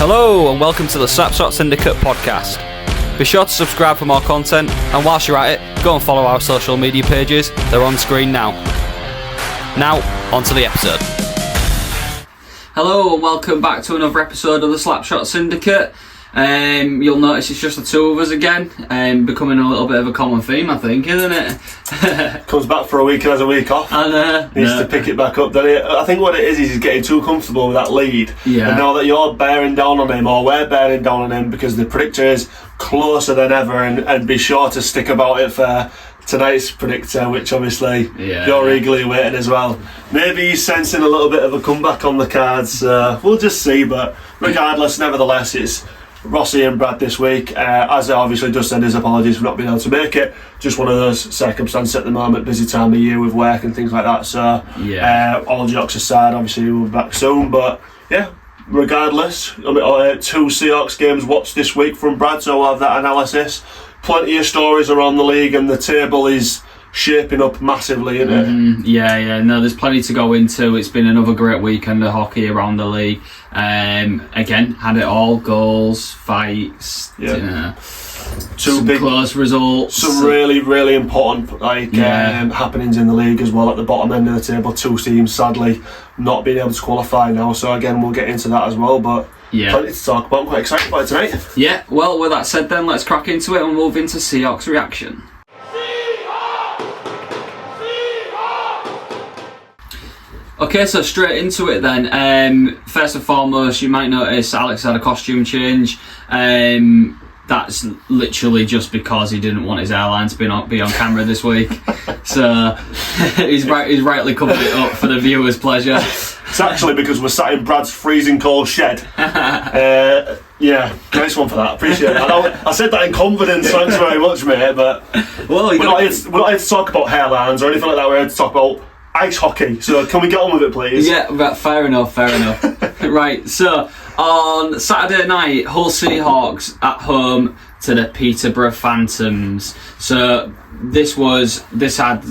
Hello and welcome to the Slapshot Syndicate podcast. Be sure to subscribe for more content, and whilst you're at it, go and follow our social media pages. They're on screen now. Now, on to the episode. Hello and welcome back to another episode of the Slapshot Syndicate. You'll notice it's just the two of us again, becoming a little bit of a common theme, I think, isn't it? Comes back for a week and has a week off. Needs to pick it back up, doesn't he? I think what it is he's getting too comfortable with that lead. Yeah. And now that you're bearing down on him, or we're bearing down on him, because the predictor is closer than ever, and be sure to stick about it for tonight's predictor, which obviously you're eagerly waiting as well. Maybe he's sensing a little bit of a comeback on the cards. We'll just see, but regardless, nevertheless, it's Rossy and Brad this week. Azza obviously does send his apologies for not being able to make it. Just one of those circumstances at the moment, busy time of year with work and things like that. So all jokes aside, obviously we'll be back soon. But yeah, regardless, two Seahawks games watched this week from Brad, so we'll have that analysis. Plenty of stories around the league, and the table is shaping up massively, isn't it? No, there's plenty to go into. It's been another great weekend of hockey around the league. Again, had it all: goals, fights, two big close results, some really important happenings in the league as well. At the bottom end of the table, two teams sadly not being able to qualify now, so again we'll get into that as well, but plenty to talk about. I'm quite excited about it tonight. Yeah, well, with that said then, let's crack into it and move into Seahawks reaction. Okay, so straight into it then. First and foremost, you might notice Alex had a costume change. That's literally just because he didn't want his airline to be on camera this week. So he's rightly covered it up for the viewers' pleasure. It's actually because we're sat in Brad's freezing cold shed. Nice one for that. Appreciate that. I said that in confidence, thanks very much, mate. But we're not here to talk about hairlines or anything like that. We're here to talk about ice hockey, so can we get on with it, please? Yeah, but fair enough. Right, so on Saturday night, Hull Seahawks at home to the Peterborough Phantoms. So this had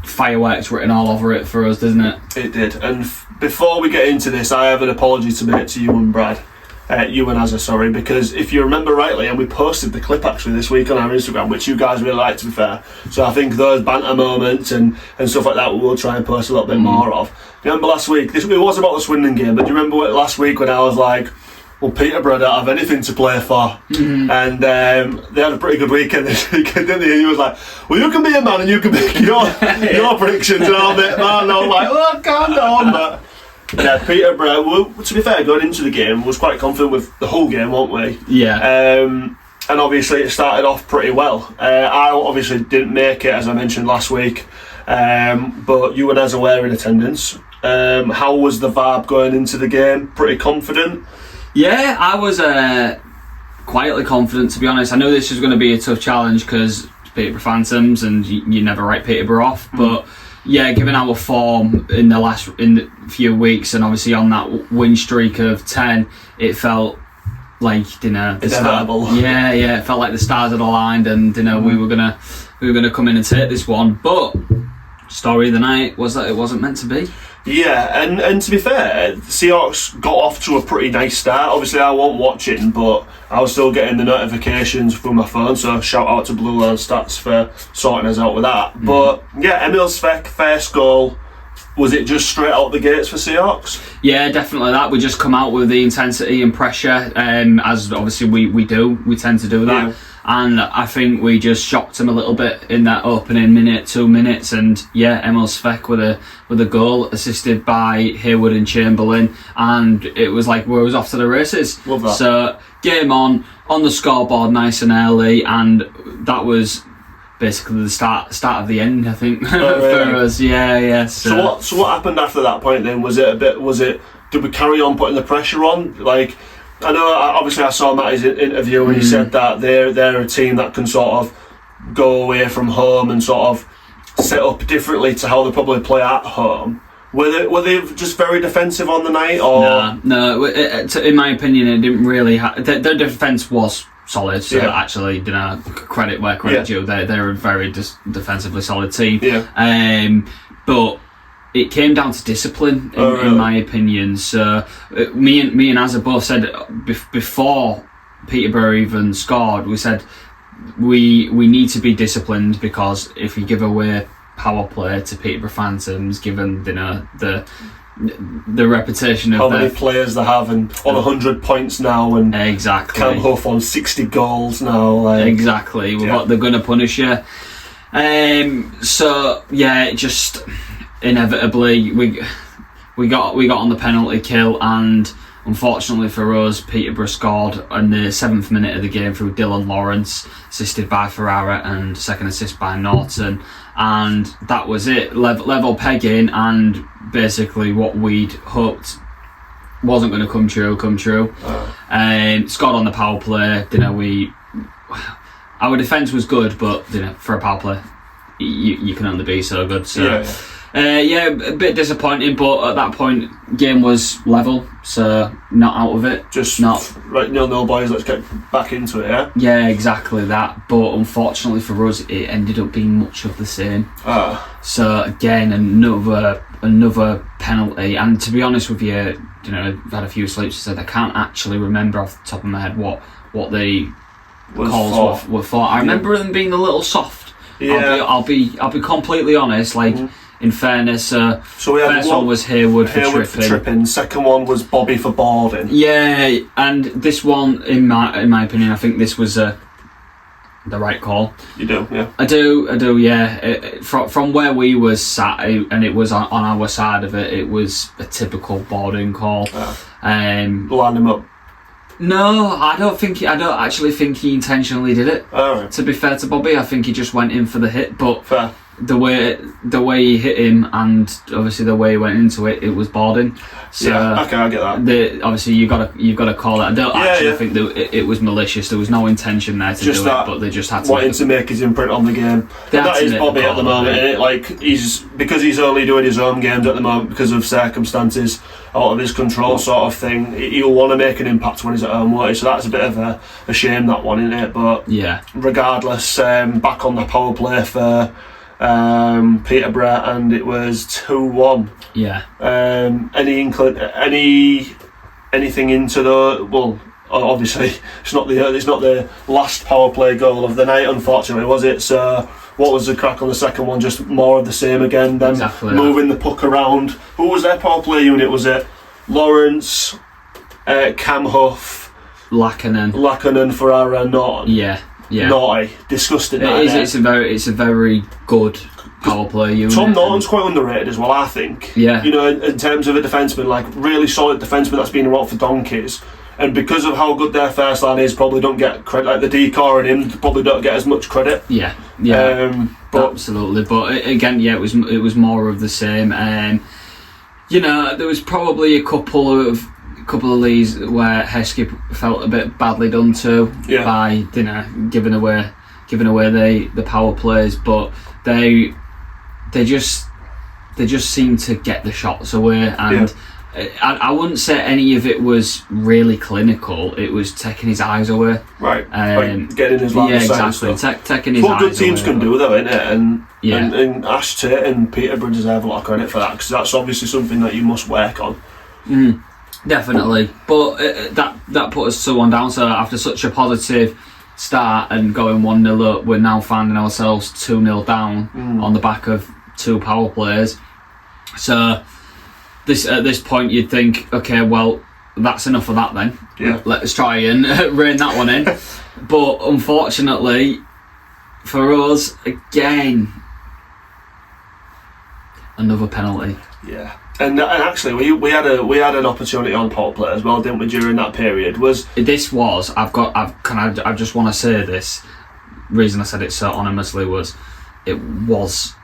fireworks written all over it for us, doesn't it? It did. And before we get into this, I have an apology to make to you and Brad. You and Azza, sorry, because if you remember rightly, and we posted the clip actually this week on our Instagram, which you guys really like, to be fair. So I think those banter moments and stuff like that we'll try and post a little bit more of. Remember last week, it was about the Swindon game, but do you remember last week when I was like, well, Peterborough don't have anything to play for, and they had a pretty good weekend this weekend, didn't they? And he was like, well, you can be a man and you can make your predictions, and I'll make mine. And I was like, oh, calm down, but yeah, Peterborough, well, to be fair, going into the game, was quite confident with the whole game, weren't we? Yeah. And obviously it started off pretty well. I obviously didn't make it, as I mentioned last week, but you and Azza were in attendance. How was the vibe going into the game? Pretty confident? Yeah, I was quietly confident, to be honest. I knew this was going to be a tough challenge because Peterborough Phantoms, and you never write Peterborough off, but yeah, given our form in the few weeks, and obviously on that win streak of 10, it felt like it felt like the stars had aligned, and we were gonna come in and take this one. But story of the night was that it wasn't meant to be. Yeah, and to be fair, the Seahawks got off to a pretty nice start. Obviously, I wasn't watching, but I was still getting the notifications from my phone, so shout out to Blue Line Stats for sorting us out with that. But yeah, Emil Svek, first goal. Was it just straight out the gates for Seahawks? Yeah, definitely that. We just come out with the intensity and pressure, as obviously we do. We tend to do that. Yeah. And I think we just shocked him a little bit in that opening 2 minutes, and Emil Svek with a goal assisted by Hayward and Chamberlain, and it was like we was off to the races. Love that. So game on the scoreboard nice and early, and that was basically the start of the end, I think. For us. Yeah. So what happened after that point then? Did we carry on putting the pressure on? Like, I know, obviously I saw Matty's interview and he said that they're a team that can sort of go away from home and sort of set up differently to how they probably play at home. Were they just very defensive on the night? Or? No. In my opinion, it didn't really. Their defence was solid. So actually, credit where credit due. They're a very defensively solid team. Yeah. But it came down to discipline in my opinion. So me and Azza both said before Peterborough even scored, we said we need to be disciplined, because if we give away power play to Peterborough Phantoms, given the reputation of how many players they have, and on 100 points now, and exactly Cam Huff on 60 goals now, exactly what they're going to punish you. So yeah, it just inevitably we got on the penalty kill, and unfortunately for us, Peterborough scored in the 7th minute of the game through Dylan Lawrence, assisted by Ferrara, and second assist by Norton, and that was it. Level pegging, and basically what we'd hoped wasn't going to come true. Scored on the power play. Our defence was good, but for a power play, you can only be so good. So. Yeah, a bit disappointing, but at that point, game was level, so not out of it. Just not right, 0-0 boys. Let's get back into it. Yeah, exactly that. But unfortunately for us, it ended up being much of the same. So again, another penalty. And to be honest with you, I've had a few sleeps. So I can't actually remember off the top of my head what the calls were for. I remember them being a little soft. Yeah, I'll be completely honest. In fairness, so we had first one was Hayward for tripping. Second one was Bobby for boarding. Yeah, and this one, in my opinion, I think this was the right call. You do, yeah. I do, yeah. From where we was sat, and it was on our side of it, it was a typical boarding call. Line him up. No, I don't actually think he intentionally did it. Right. To be fair to Bobby, I think he just went in for the hit, but. Fair. The way he hit him, and obviously the way he went into it, it was boarding. So yeah, okay, I get that. Obviously you've got to call it. I don't actually think that it was malicious. There was no intention there to do it, but they just had to wanting to make his imprint on the game. That is Bobby at the moment, isn't it? Like because he's only doing his own games at the moment because of circumstances out of his control, sort of thing. He'll want to make an impact when he's at home, won't he? So that's a bit of a shame, that one, isn't it? But yeah, regardless, back on the power play for Peterborough, and it was 2-1. Yeah. Anything into the obviously it's not the last power play goal of the night, unfortunately, was it? So what was the crack on the second one? Just more of the same again. Then exactly moving the puck around. Who was their power play unit? Was it Lawrence, Cam Huff, Lackanen, Ferrara, Norton? Yeah. Naughty, disgusting. It's a very good power play unit. Tom Norton's quite underrated as well, I think. Yeah. In terms of a defenseman, like really solid defenseman that's been around for donkeys, and because of how good their first line is, probably don't get credit. Like the decor and him, probably don't get as much credit. Yeah. Absolutely. But again, it was more of the same. There was probably a couple of these where Heskey felt a bit badly done to by giving away the power plays, but they just seem to get the shots away, and I wouldn't say any of it was really clinical. It was taking his eyes away, right? Getting his line of sight. Exactly. Taking his eyes away. What good teams can do, though, isn't it? And Ash Tate and Peterborough deserve a lot of credit for that, because that's obviously something that you must work on. Definitely, but that put us 2-1 down. So after such a positive start and going 1-0 up, we're now finding ourselves 2-0 down on the back of 2 power plays. So at this point you'd think, okay, well, that's enough of that then. Yeah. Let's try and rein that one in. But unfortunately for us, again, another penalty. Yeah. And actually, we had an opportunity on power play as well, didn't we? During that period, I just want to say this. Reason I said it so anonymously was it was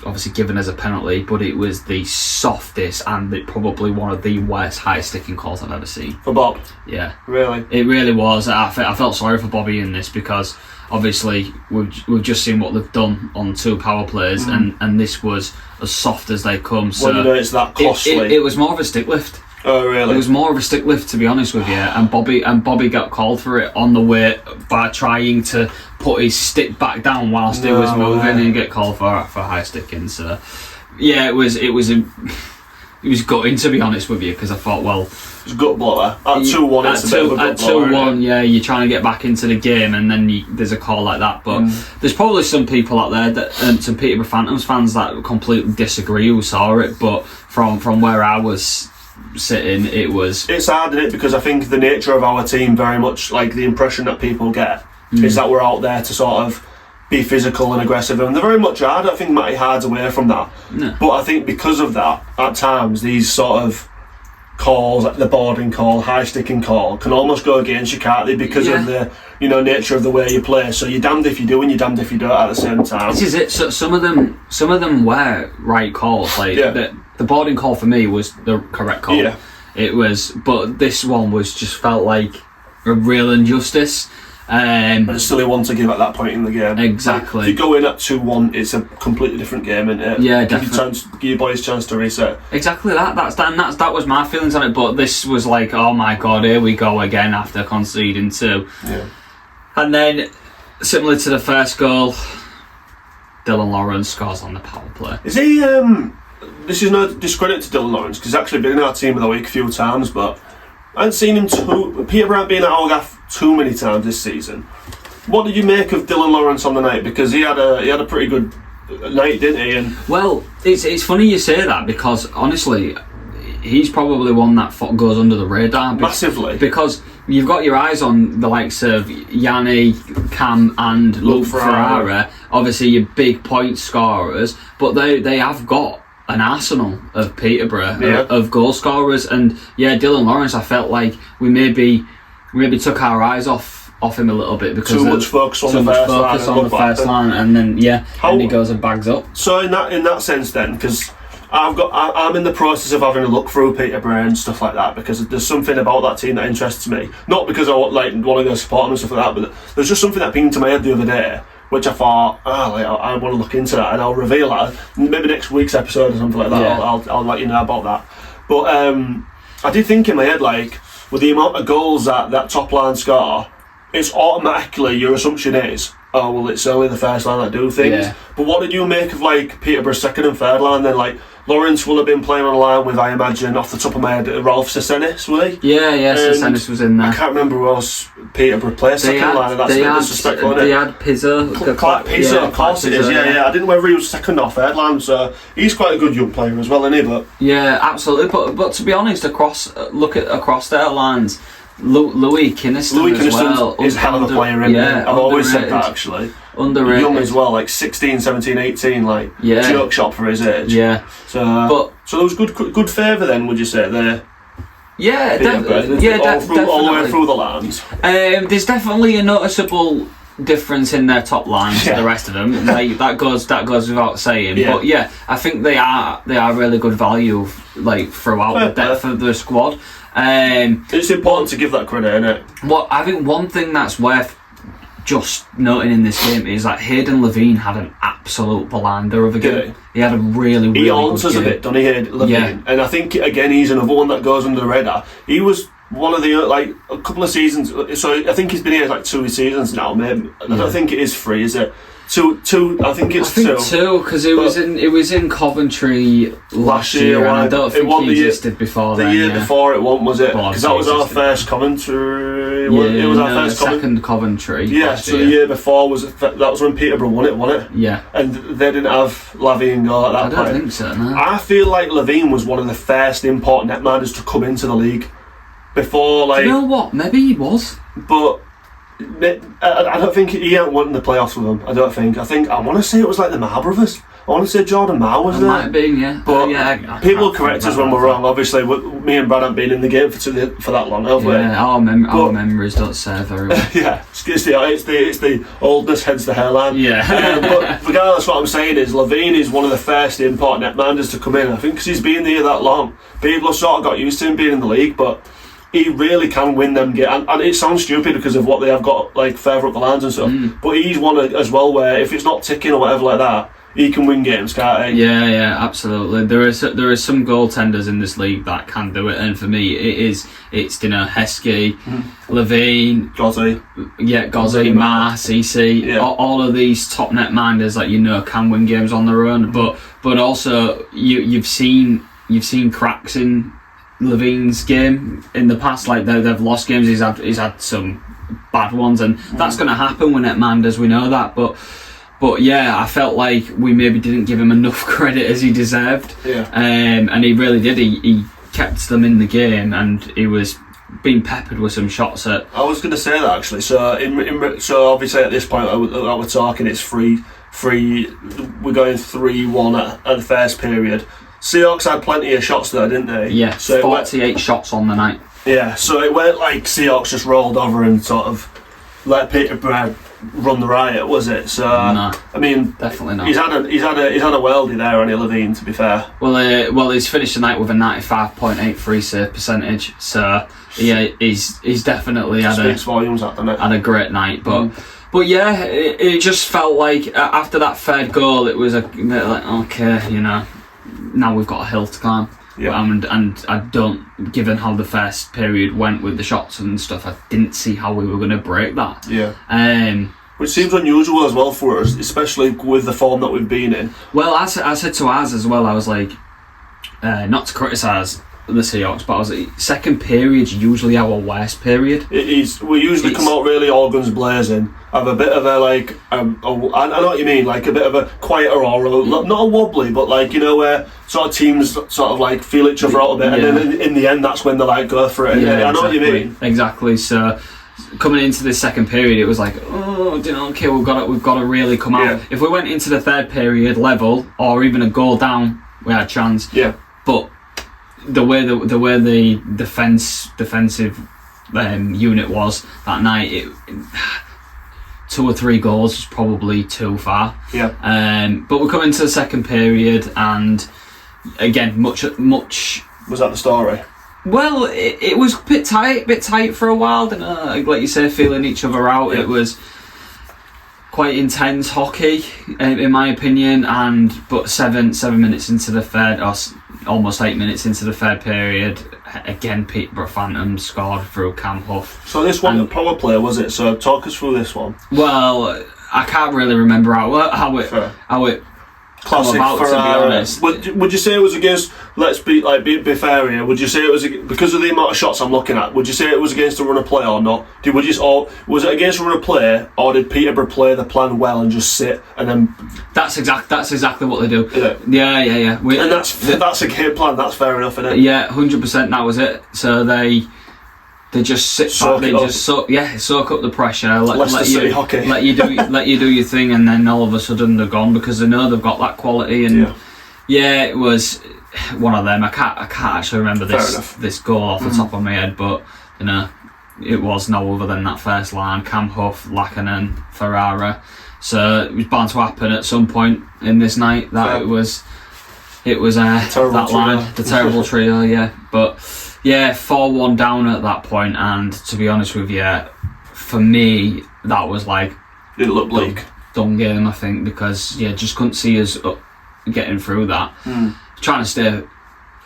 obviously given as a penalty, but it was the softest and probably one of the worst high sticking calls I've ever seen for Bob. Yeah, really, it really was. I felt sorry for Bobby in this, because obviously we've just seen what they've done on 2 power plays, and this was as soft as they come. So it's that costly. It was more of a stick lift. Oh really? It was more of a stick lift, to be honest with you. And Bobby got called for it on the way by trying to put his stick back down whilst he was moving, and get called for high sticking. So Yeah, it was gutting, to be honest with you, because I thought, well, it was gut blower. At 2-1, it's a bit of a gut blower. At 2-1, yeah, you're trying to get back into the game, and then there's a call like that. But there's probably some people out there that, some Peterborough Phantoms fans that completely disagree who saw it. But from where I was sitting, it's hard, isn't it? Because I think the nature of our team, very much like the impression that people get, is that we're out there to sort of be physical and aggressive, and they're very much hard. I think Matty Hard's away from that, but I think because of that, at times these sort of calls, like the boarding call, high sticking call, can almost go against you, can't they? Because of the nature of the way you play. So you're damned if you do and you're damned if you don't at the same time. This is it. So some of them were right calls. Like the boarding call for me was the correct call. Yeah. It was, but this one just felt like a real injustice. And a silly one to give at that point in the game. Exactly. If you go in at 2-1, it's a completely different game, isn't it? Yeah, definitely. Give your boys a chance to reset. Exactly that. That was my feelings on it. But this was like, oh my god, here we go again after conceding 2. Yeah. And then, similar to the first goal, Dylan Lawrence scores on the power play. Is he? This is no discredit to Dylan Lawrence, because he's actually been in our team of the week a few times, but I haven't seen him Peterborough haven't been at our gaff too many times this season. What did you make of Dylan Lawrence on the night? Because he had a pretty good night, didn't he? And well, it's funny you say that, because honestly, he's probably one that goes under the radar massively, because you've got your eyes on the likes of Yanni, Cam and Luke Ferrara, obviously your big point scorers, but they have got an arsenal of Peterborough of goal scorers. And Dylan Lawrence, I felt like we maybe took our eyes off him a little bit, because too much focus on the first line, and then and he goes and bags up. So in that sense then, because I'm in the process of having a look through Peterborough and stuff like that, because there's something about that team that interests me, not because I want to go support them and stuff like that, but there's just something that pinged to my head the other day, which I thought, I want to look into that, and I'll reveal that maybe next week's episode or something like that. Yeah. I'll let you know about that. But I did think in my head, like, with the amount of goals that top line score, it's automatically, your assumption is, oh well, it's only the first line that do things. Yeah. But what did you make of like Peterborough's second and third line then? Like, Lawrence will have been playing on a line with, I imagine, off the top of my head, Ralph Sesenis, will he? Yeah, Sesenis was in there. I can't remember who else Peterborough played second line, and that's a bit disrespectful, isn't it? They had Pizzo. Clark Pizzo, of course it is, yeah. I didn't know whether he was second or third line, so he's quite a good young player as well, isn't he? But yeah, absolutely. But to be honest, across their lines, Louis Kinniston as well is a hell of a player, isn't he? I've always said that, actually. Underrated. Young as well, like 16, 17, 18, like joke shop for his age. Yeah. So there was good favour then, would you say, there? Yeah, definitely. All the way through the lines. There's definitely a noticeable difference in their top line to the rest of them. Like, that goes without saying. Yeah. But yeah, I think they are really good value, like, throughout the depth of the squad. It's important to give that credit, isn't it? I think one thing that's worth just noting in this game is that Hayden Levine had an absolute balander of a game. He had a really he answers good game. A bit, doesn't he, Hayden Levine? And I think again he's another one that goes under the radar. He was one of the a couple of seasons. So I think he's been here like 2 seasons now. Maybe I don't think it is 3, is it? Two. I think it's 2. 2 because it was in Coventry last year, and I don't think he existed before then. The year before it wasn't, was it? Because that was our first Coventry. It was our first second Coventry. Yeah, so the year before that was when Peterborough won it, wasn't it? Yeah. And they didn't have Levine go at that point. I don't think so. No. I feel like Levine was one of the first import netminders to come into the league. Before, like, do you know what? Maybe he was, but I don't think he ain't won the playoffs with them. I want to say it was like the Marr brothers. I want to say Jordan Marr was there. Might have been, yeah. But people correct us when we're wrong. Obviously, me and Brad haven't been in the game for that long, have we? Yeah, our memories don't serve very well. Yeah, it's the oldness, hence the hairline. Yeah. But regardless, what I'm saying is Levine is one of the first import netminders to come in. I think because he's been here that long, people have sort of got used to him being in the league, but he really can win them games, and it sounds stupid because of what they have got like further up the lines and stuff. But he's one as well where if it's not ticking or whatever like that, he can win games, can't he? Yeah, absolutely. There are some goaltenders in this league that can do it, and for me, it's Heskey, Levine, Gozzi, Mars, CC, all of these top net minders that can win games on their own, but also you've seen cracks in Levine's game in the past. Like they've lost games. He's had some bad ones, and that's going to happen with netminders. We know that, but yeah, I felt like we maybe didn't give him enough credit as he deserved. Yeah. And he really did. He kept them in the game, and he was being peppered with some shots. I was going to say that actually. So so obviously at this point that we're talking, it's 3-3. We're going 3-1 at the first period. Seahawks had plenty of shots there, didn't they? Yeah, so 48 shots on the night. Yeah, so it weren't like Seahawks just rolled over and sort of let Peterborough run the riot, was it? So no, I mean, definitely not. He's had a worldie there, on Levine, to be fair. Well, he's finished the night with a 95.8 free save percentage. So yeah, he's definitely had volumes, doesn't it? Had a great night, but yeah, it just felt like after that third goal, it was a bit like, okay, now we've got a hill to climb. Yeah. And I don't, given how the first period went with the shots and stuff, I didn't see how we were going to break that. Yeah. Which seems unusual as well for us, especially with the form that we've been in. Well, I said to Az as well, I was like, not to criticise the Seahawks, but I was like, second period's usually our worst period. It is. We usually come out really all guns blazing, have a bit of a like, I know what you mean, like a bit of a quieter aura, not a wobbly, but like, where sort of teams sort of like feel each other out a bit, and then in the end that's when they like go for it. Yeah, I know what you mean. Exactly. So coming into this second period, it was like, okay, we've got to really come out. Yeah. If we went into the third period level or even a goal down, we had a chance. Yeah. But the way the defensive unit was that night, 2 or 3 goals was probably too far. Yeah. But we come into the second period, and again, much. Was that the story? Well, it was a bit tight for a while. And like you say, feeling each other out. Yeah. It was quite intense hockey, in my opinion. But 7 minutes into the third, or almost 8 minutes into the third period, again Peterborough Phantoms scored through Cam Huff. So this one, the power play, was it? So talk us through this one. Well, I can't really remember how it classic about, for to be honest. Would you say it was against? Let's be fair here. Would you say it was because of the amount of shots I'm looking at? Would you say it was against a run of play or not? Was it against a run of play, or did Peterborough play the plan well and just sit and then? That's exactly what they do. Yeah. And that's a game plan. That's fair enough, isn't it? Yeah, 100%. That was it. So they just sit back. They just soak up the pressure. Let you do your thing, and then all of a sudden they're gone because they know they've got that quality. And it was one of them. I can't actually remember this goal off the top of my head, but it was no other than that first line: Cam Huff, Lakanen, Ferrara. So it was bound to happen at some point in this night. That it was that line, the terrible trio. Yeah, but. Yeah, 4-1 down at that point, and to be honest with you, for me, that was like it looked bleak. Done game, I think, because just couldn't see us getting through that. Trying to stay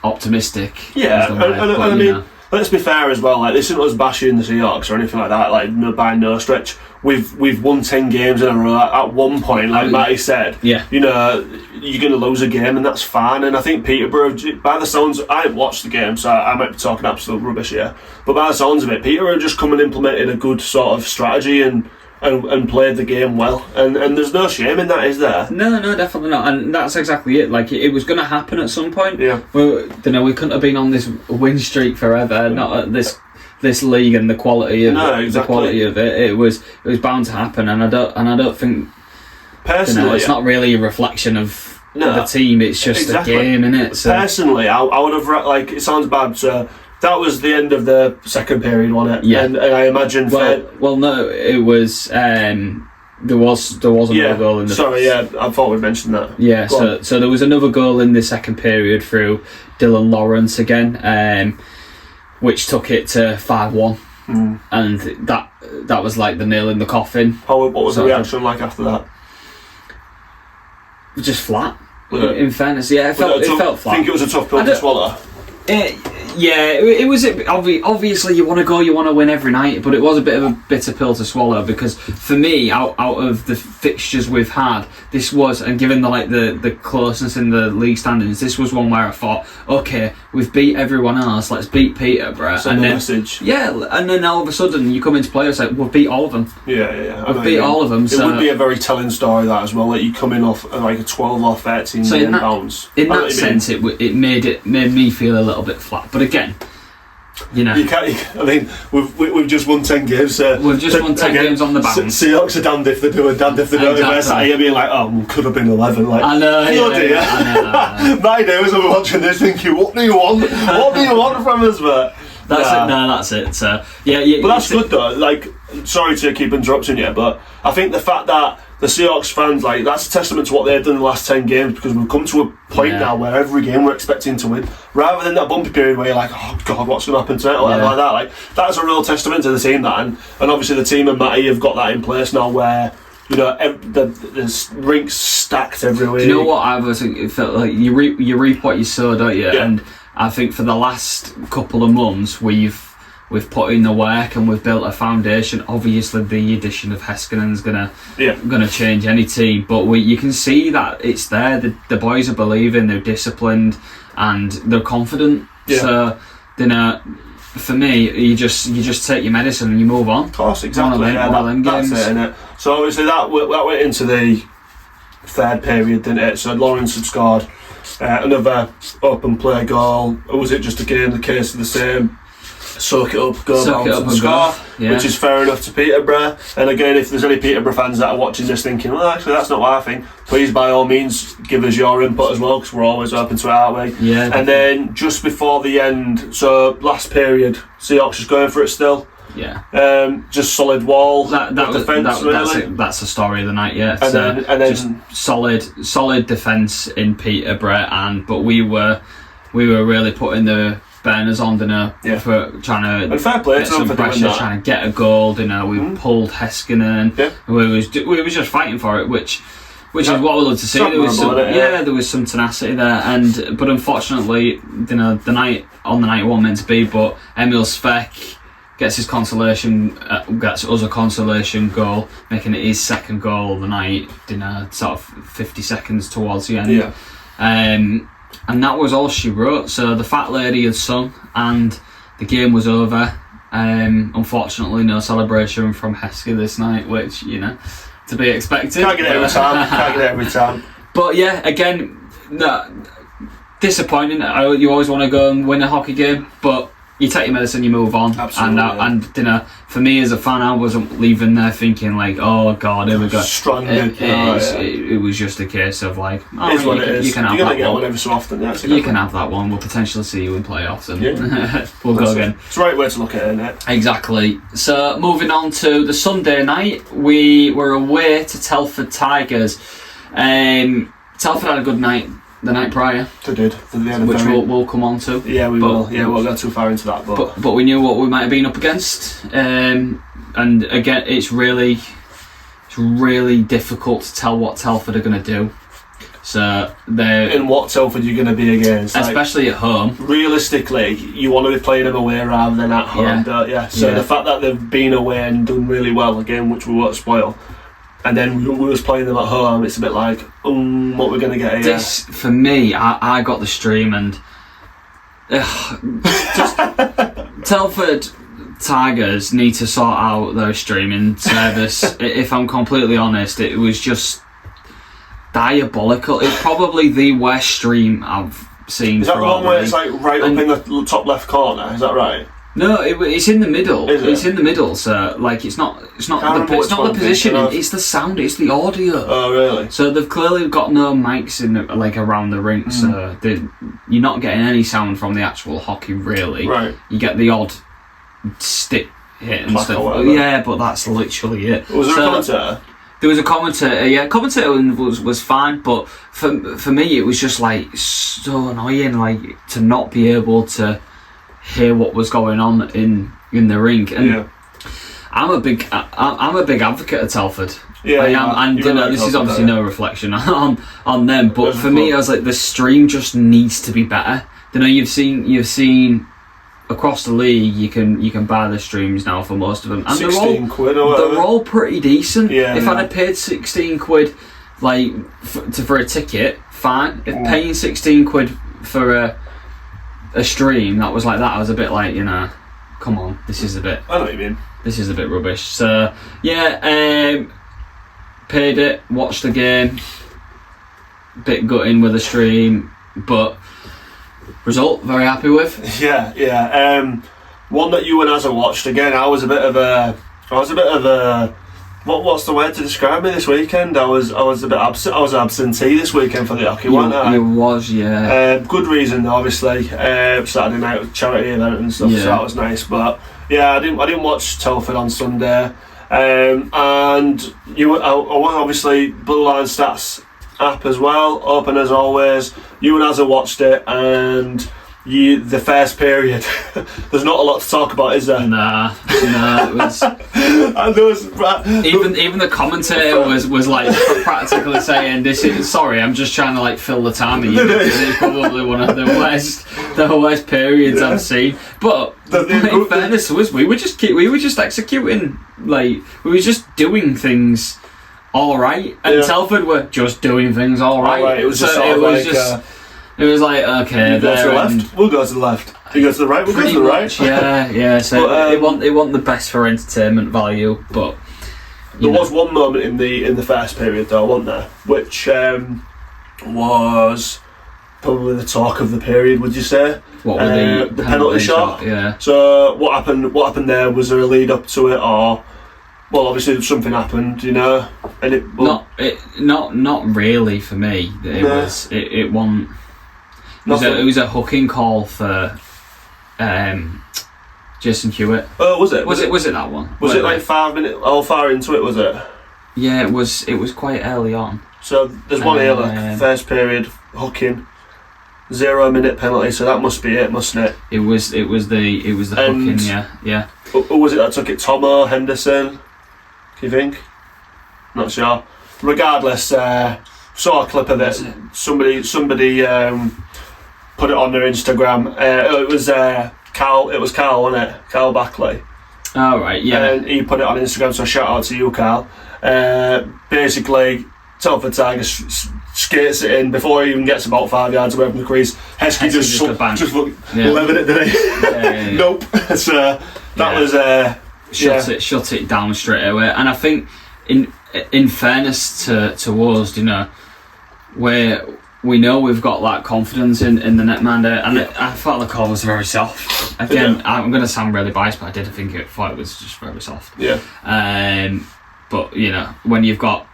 optimistic. Yeah, I mean, let's be fair as well. Like, this isn't us bashing the Seahawks or anything like that. Like, by no stretch. We've won 10 games in a row. At one point, like Matty said, you're going to lose a game, and that's fine. And I think Peterborough, by the sounds, I haven't watched the game, so I might be talking absolute rubbish here. But by the sounds of it, Peterborough just come and implemented a good sort of strategy and played the game well. And there's no shame in that, is there? No, definitely not. And that's exactly it. Like, it was going to happen at some point. Yeah. We couldn't have been on this win streak forever. Not at this league and the quality of the quality of it. It was bound to happen, and I don't think personally it's not really a reflection of the team. It's just a game, innit? So personally, I would have it sounds bad. So that was the end of the second period, wasn't it? Yeah, and I imagine. Well, no, it was. There was another goal in the. Sorry, I thought we mentioned that. Yeah, so there was another goal in the second period through Dylan Lawrence again. Which took it to 5-1, and that was like the nail in the coffin. What was the reaction like after that? just flat. In fairness, yeah, it felt flat. I think it was a tough pill to swallow. It was. Obviously, you want to go, you want to win every night, but it was a bit of a bitter pill to swallow because for me, out of the fixtures we've had, this was, and given the closeness in the league standings, this was one where I thought, okay, we've beat everyone else, let's beat Peterborough. Send the message. Yeah, and then all of a sudden you come into play, it's like we've beat all of them. Yeah. We've beat all of them. It would be a very telling story that as well. Like you come in off like a 12 or 13 million pounds. In that sense, it made me feel a little bit flat. But again, you know, you can't. I mean, we've just won 10 games. We've just won 10 games on the bounce. Seahawks are damned if they do and damned if they don't. Exactly. You're being like, oh, could have been 11. Like, I know. I know. My days of watching this, thinking, what do you want? What do you want from us? But that's it. No, that's it. So yeah. But that's good though. Like, sorry to keep interrupting you, but I think the fact that the Seahawks fans, like, that's a testament to what they've done in the last 10 games, because we've come to a point now where every game we're expecting to win, rather than that bumpy period where you're like, oh god, what's going to happen tonight, or whatever like that. Like, that's a real testament to the team, that, and obviously the team and Matty have got that in place now where, you know, the rink's stacked everywhere. Do you know what I was thinking? It felt like you reap what you sow, don't you? Yeah. And I think for the last couple of months we've put in the work and we've built a foundation. Obviously, the addition of Heskinen's gonna change any team, but you can see that it's there. The boys are believing, they're disciplined, and they're confident. Yeah. So, you know, for me, you just take your medicine and you move on. Of course, exactly. That's it, innit? So obviously that went into the third period, didn't it? So Lawrence had scored another open play goal. Or was it just again the case of the same? Soak it up, go down and score, which is fair enough to Peterborough. And again, if there's any Peterborough fans that are watching this thinking, well, actually that's not what I think, please by all means give us your input as well, because we're always open to it, aren't we? Yeah. And then just before the end, so last period, Seahawks just going for it still. Yeah. Just solid wall. Defence, really. That's the story of the night. Yeah. And then just solid defence in Peterborough, but we were really putting the burners on, for trying to fair play get some pressure, trying to get a goal. We pulled Heskinen. Yeah. We were just fighting for it, which is what we love to see. There was some tenacity there, but unfortunately, the night it wasn't meant to be. But Emil Svek gets us a consolation goal, making it his second goal of the night. Sort of 50 seconds towards the end. Yeah. And that was all she wrote. So the fat lady had sung and the game was over. Unfortunately, no celebration from Heskey this night, which, to be expected. Can't get it every time. But yeah, again, disappointing. You always want to go and win a hockey game, but you take your medicine, you move on. Absolutely. And for me as a fan, I wasn't leaving there thinking like, oh god, here we go. It was just a case of like, it is what it is. You're gonna get one every so often. You can have that one. We'll potentially see you in playoffs, and we'll go again. It's the right way to look at it, isn't it? Exactly. So moving on to the Sunday night, we were away to Telford Tigers. Telford had a good night the night prior. They did. Which we'll come on to. Yeah, we will. Yeah, we won't go too far into that. But we knew what we might have been up against. And again, it's really difficult to tell what Telford are going to do. So in what Telford you're going to be against, especially at home. Realistically, you want to be playing them away rather than at home, don't you? So the fact that they've been away and done really well again, which we won't spoil, and then we was playing them at home, it's a bit like, what we're going to get here. This, for me, I got the stream and just Telford Tigers need to sort out their streaming service. If I'm completely honest, it was just diabolical. It's probably the worst stream I've seen. Is that the one where it's like right up in the top left corner? Is that right? No, it's in the middle. It's in the middle, so like it's not the positioning. It's the sound. It's the audio. Oh, really? So they've clearly got no mics in around the rink, so you're not getting any sound from the actual hockey. Really, right? You get the odd stick hit and stuff. Yeah, but that's literally it. Was there a commentator? There was a commentator. Yeah, commentator was fine, but for me it was just like so annoying, like to not be able to hear what was going on in the rink. And I'm a big advocate of Telford. Yeah, I am, and you know, this is obviously no reflection on them, but for me, I was like, the stream just needs to be better. You know, you've seen across the league, you can buy the streams now for most of them, and 16 quid or whatever. They're all pretty decent. Yeah, if I'd have paid 16 quid like for a ticket, fine. If paying 16 quid for a stream that was like that, I was a bit like, you know, come on, this is a bit. I know what you mean. This is a bit rubbish. So yeah, paid it, watched the game, bit gutting with the stream, but result very happy with. Yeah. One that you and Azza watched again. I was a bit of a. What's the word to describe me this weekend? I was a bit absent. I was absentee this weekend for the hockey, wasn't I? You was, yeah. Good reason, obviously. Saturday night charity event and stuff, so that was nice. But yeah, I didn't watch Telford on Sunday. And you, I obviously Blue Line Stats app as well, open as always. You and Azza watched it, and the first period, there's not a lot to talk about, is there? Nah, it was. And there was even the commentator was like practically saying, "This is sorry, I'm just trying to like fill the time." It's probably one of the worst periods I've seen. But in fairness to us, we were just executing, like we were just doing things all right, and Telford were just doing things all right. It was just It was like, okay, you go to the left, we'll go to the left. You go to the right, we'll go to the right. Yeah. So but, it wasn't the best for entertainment value, but there was one moment in the first period though, wasn't there? Which was probably the talk of the period. Would you say? What were the penalty shot? Yeah. So what happened? What happened there? Was there a lead up to it, or? Well, obviously something happened, you know, and not really for me. It wasn't. It was a hooking call for Jason Hewitt. Oh, was it? Was it that one? Was it like 5 minutes? How far into it was it? Yeah, it was quite early on. So there's one here, like first period hooking, 0 minute penalty. So that must be it, mustn't it? It was the hooking. Yeah. Who was it that took it? Tomo, Henderson? Do you think? Not sure. Regardless, saw a clip of it. Somebody put it on their Instagram. It was Carl. It was Carl, wasn't it? Carl Backley. Oh right, yeah. And he put it on Instagram. So shout out to you, Carl. Basically, Telford Tiger skates it in before he even gets about 5 yards away from the crease. Heskey just levered it, did he? Nope. So that was. Shut it down straight away, and I think in fairness to us, you know, we know we've got that confidence in the netman there, and I felt the call was very soft. Again, I'm going to sound really biased, but I did thought it was just very soft. Yeah. But you know, when you've got,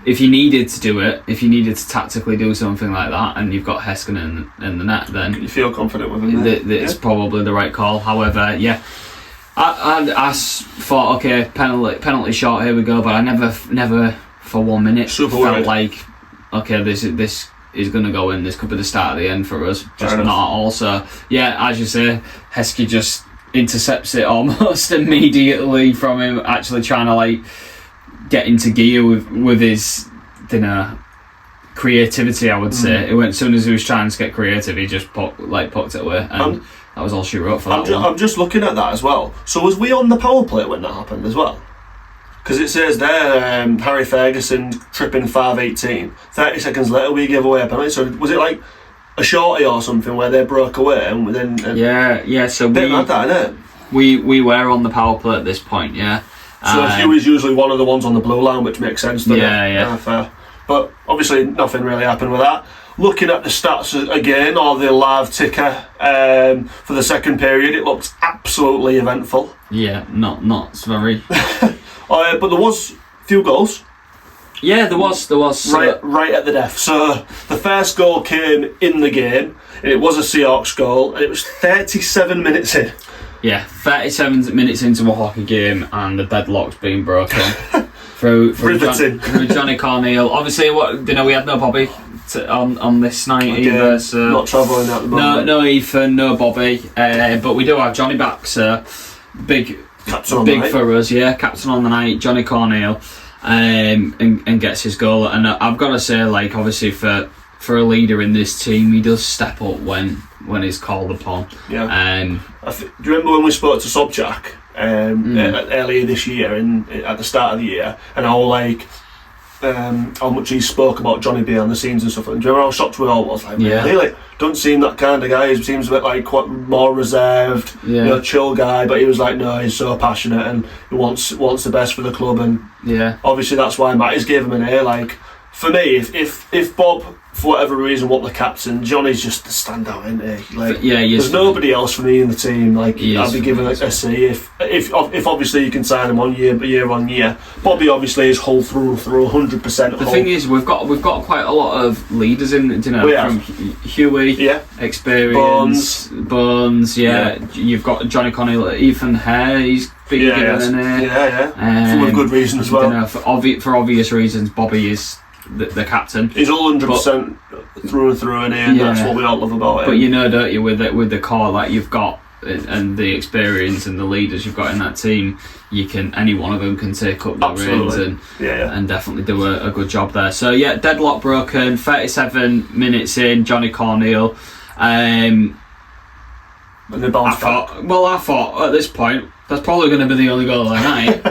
if you needed to do it, if you needed to tactically do something like that, and you've got Heskin in the net, then you feel confident with him. It's probably the right call. However, I thought, okay, penalty shot, here we go, but I never for 1 minute felt like, okay, this is going to go in. This could be the start of the end for us. Just not at all. So yeah, as you say, Heskey just intercepts it almost immediately from him actually trying to like get into gear with his, you know, creativity. I would say it went as soon as he was trying to get creative, he just poked it away, and that was all she wrote for that one. I'm just looking at that as well. So was we on the power play when that happened as well? Because it says there, Harry Ferguson tripping 5:18. 30 seconds later, we gave away a penalty. So was it like a shorty or something where they broke away and then? Yeah. So bit like that, innit? We were on the power play at this point, yeah. So he was usually one of the ones on the blue line, which makes sense, doesn't it? Yeah. Fair. But obviously, nothing really happened with that. Looking at the stats again, or the live ticker for the second period, it looked absolutely eventful. Yeah, not very. But there was a few goals. Yeah, there was. Right at the death. So the first goal came in the game, and it was a Seahawks goal, and it was 37 minutes in. Yeah, 37 minutes into a hockey game, and the deadlock's been broken through Johnny Corneal. Obviously, we had no Bobby on this night either. So not travelling at the moment. No Ethan, no Bobby, but we do have Johnny back. So big for us, yeah. Captain on the night, Johnny Corneal. and gets his goal. And I've got to say, like, obviously for a leader in this team, he does step up when he's called upon. Yeah. Do you remember when we spoke to Sobchak earlier this year, at the start of the year, and how much he spoke about Johnny behind the scenes and stuff? And do you remember how shocked we all was? Like, really? Don't seem that kind of guy. He seems a bit like quite more reserved, chill guy. But he was like, no, he's so passionate and he wants the best for the club. And obviously that's why Matty's gave him an A. Like, for me, if Bob, for whatever reason, want the captain, Johnny's just the standout, isn't he? Like, there's nobody else for me in the team. Like, I'd be giving a C if obviously you can sign him on year on year. Bobby obviously is Hull through 100%. The thing is, we've got quite a lot of leaders in, from Huey, experience, Bones, you've got Johnny Connell, Ethan Hare, he's been given an A. For good reason as well. For obvious reasons, Bobby is the captain. He's all 100% through and through, and that's what we all love about him. But you know, don't you, with the core that you've got and the experience and the leaders you've got in that team, any one of them can take up the reins and definitely do a good job there. So deadlock broken, 37 minutes in, Johnny Cornell. And they bounced back. I thought at this point that's probably going to be the only goal of the night.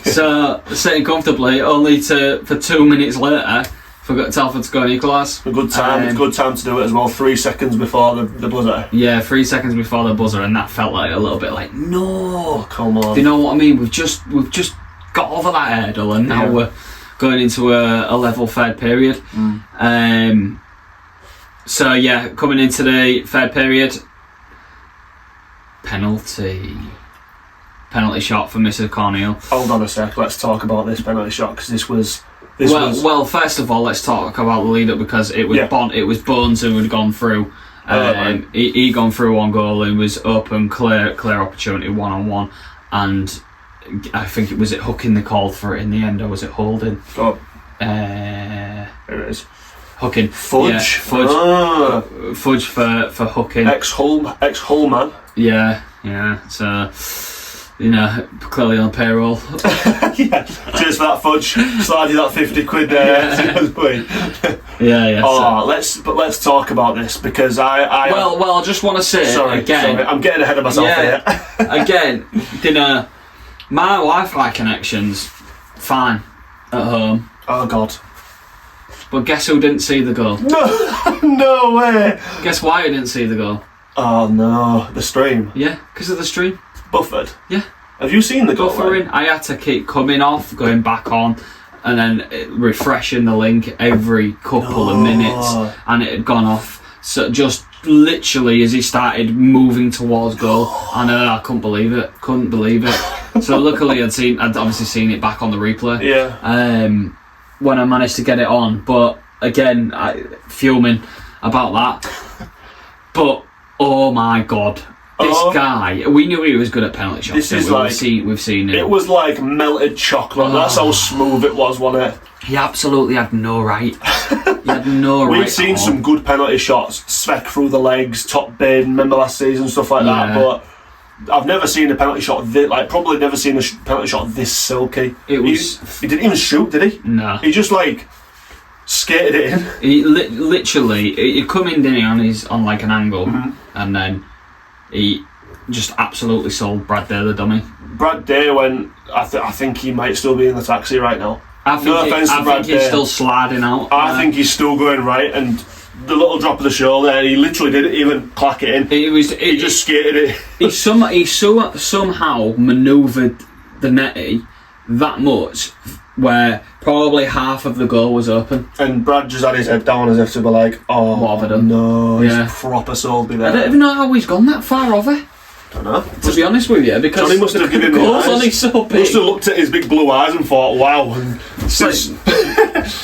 So sitting comfortably, only for 2 minutes later for Telford to go and equalise. A good time. Good time to do it as well. 3 seconds before the buzzer. Yeah, 3 seconds before the buzzer, and that felt like a little bit like, no, come on. Do you know what I mean? We've just got over that hurdle, and now we're going into a level third period. So coming into the third period, penalty shot for Mr. Cornell. Hold on a sec, let's talk about this penalty shot, because this was. Well, first of all, let's talk about the lead up, because it was Bones who had gone through. He gone through one goal and was open, clear opportunity 1-on-1, and I think it hooking they called for it in the end, or was it holding? Here it is. Hooking. Fudge. Fudge for hooking. Ex-Hull man. Yeah. So, clearly on payroll. Cheers for that, Fudge. Slide you that 50 quid there. Let's talk about this, because I just want to say sorry, I'm getting ahead of myself here. Again, my Wi-Fi connection's fine at home. Oh God. But guess who didn't see the goal? No way. Guess why he didn't see the goal? Oh no, the stream. Yeah, because of the stream. Buffered. Yeah. Have you seen the goal? Buffering. I had to keep coming off, going back on, and then refreshing the link every couple of minutes, and it had gone off. So just literally as he started moving towards goal, I couldn't believe it. So luckily I'd obviously seen it back on the replay. Yeah. When I managed to get it on, but again, fuming about that. But oh my God. This guy, we knew he was good at penalty shots. We've seen it. It was like melted chocolate. That's how smooth it was, wasn't it? He absolutely had no right. We've seen some good penalty shots. Svek through the legs, top bin. Remember last season, stuff like that. But I've never seen a penalty shot probably never seen a penalty shot this silky. He didn't even shoot, did he? No. He just skated it in. He literally he come in, didn't he, on like an angle, and then he just absolutely sold Brad Day the dummy. Brad Day I think he might still be in the taxi right now. I think he's still sliding out. I think he's still going right, and the little drop of the shoulder, and he literally didn't even clack it in. He just skated it. He somehow manoeuvred the netty that much where probably half of the goal was open. And Brad just had his head down as if to be like, oh, what have I done? No, he's proper sold me there. I don't even know how he's gone that far, have I? Don't know. To be honest with you, because Johnny must have given him goals on his so big. Must have looked at his big blue eyes and thought, wow. And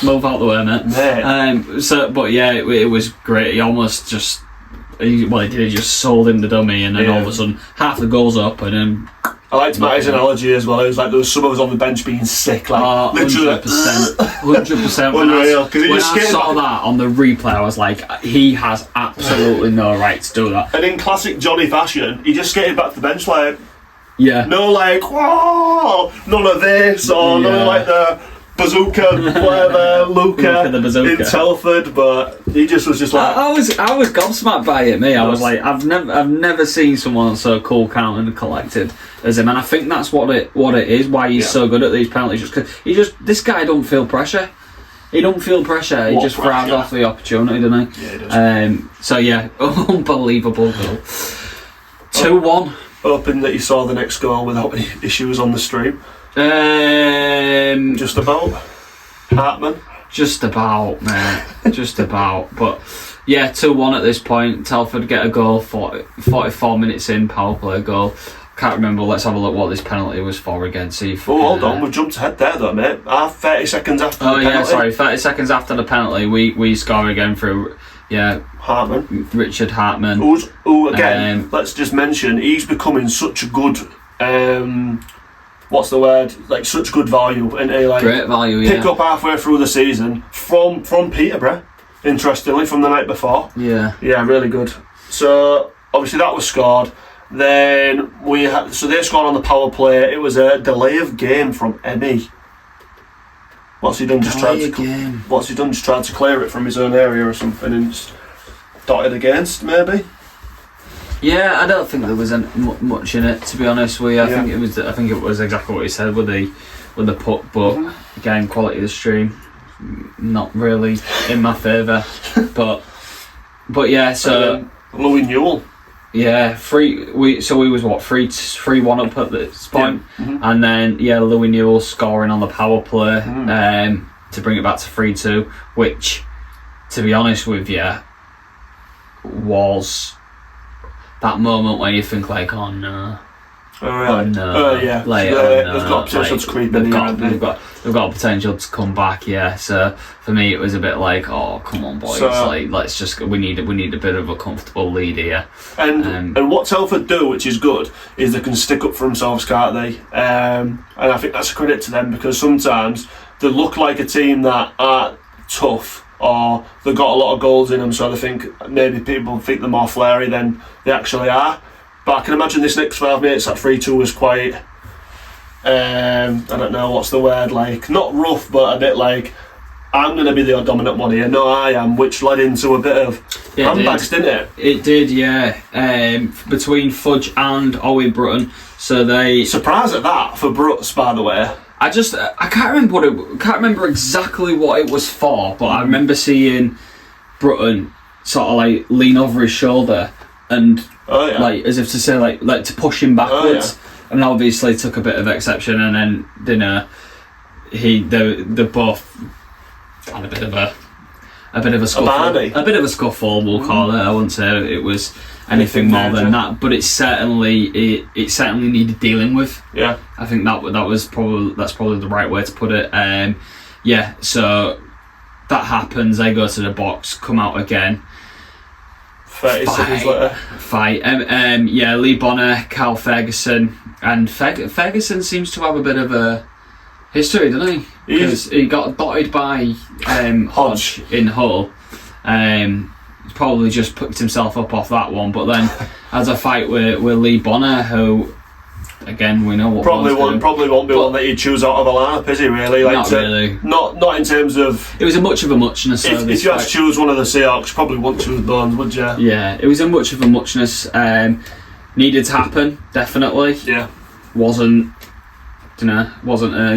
move out the way, mate. But it was great. He almost just he just sold him the dummy, and then all of a sudden half the goal's up, and then I liked Matty's analogy as well. It was like there was some of us on the bench being sick, literally 100%. Unreal. When I saw that on the replay, I was like, he has absolutely no right to do that. And in classic Johnny fashion, he just skated back to the bench whoa, none of this, or none of like the bazooka, whatever, Luca the bazooka in Telford, but he just was just like... I was gobsmacked by it, me. I was like, I've never seen someone so cool, calm and collected as him, and I think that's what it is, why he's so good at these penalties, just because this guy don't feel pressure. He don't feel pressure. He just thrives off the opportunity, doesn't he? Yeah, he does. So yeah, unbelievable goal. 2-1. Hoping that you saw the next goal without any issues on the stream. Just about. Hartman. Just about, mate. Just about. But yeah, 2-1 at this point. Telford get a goal. 44 minutes in, power play goal. Can't remember. Let's have a look what this penalty was for again. See if hold on, we've jumped ahead there though, mate. 30 seconds after the penalty. 30 seconds after the penalty, we score again through Hartman. Richard Hartman. Who again, let's just mention, he's becoming such a good what's the word? Like such good value, and great value. Pick up halfway through the season from Peterborough. Interestingly, from the night before. Yeah, really good. So obviously that was scored. Then they scored on the power play. It was a delay of game from Emmy. What's he done? Just tried to clear it from his own area or something, and just dotted against maybe. Yeah, I don't think there was much in it, to be honest with you. I think it was exactly what he said with the puck, but again, quality of the stream not really in my favour. but yeah, so Louis Newell. Yeah, we was 3-1 up at this point, and then Louis Newell scoring on the power play to bring it back to 3-2, which, to be honest with you, was that moment where you think like, oh no. Oh no! They've got potential to creep in. They've got potential to come back. Yeah. So for me, it was a bit like, oh come on, boys! We need a bit of a comfortable lead here. And what Telford do, which is good, is they can stick up for themselves, can't they? And I think that's a credit to them, because sometimes they look like a team that are tough, or they've got a lot of goals in them, so they think maybe people think they're more flary than they actually are. But I can imagine this next 12 minutes at 3-2 was quite, I don't know what's the word, like, not rough, but a bit like, I'm going to be the dominant one here. No, I am, which led into a bit of handbags, didn't it? It did, yeah. Between Fudge and Owen Brutton. So they... Surprised at that for Brutts, by the way. I can't remember exactly what it was for, but I remember seeing Brutton sort of like lean over his shoulder and like as if to say like to push him backwards, and obviously took a bit of exception, and then they both had a bit of a scuffle, we'll call it. I wouldn't say it was anything more than that, but it certainly needed dealing with. Yeah, I think that's probably the right way to put it. So that happens. They go to the box, come out again. 30 seconds later. Fight. Lee Bonner, Carl Ferguson, and Ferguson seems to have a bit of a history, doesn't he? Because he got dotted by Hodge in Hull. Probably just picked himself up off that one, but then has a fight with Lee Bonner, who, again, we know what probably won't be one that he'd choose out of a lineup, is he? Really? Like, not really. Not in terms of. It was a much of a muchness. If you had to choose one of the Seahawks, probably wouldn't choose Bones, would you? Yeah, it was a much of a muchness. Needed to happen, definitely. Yeah. Wasn't a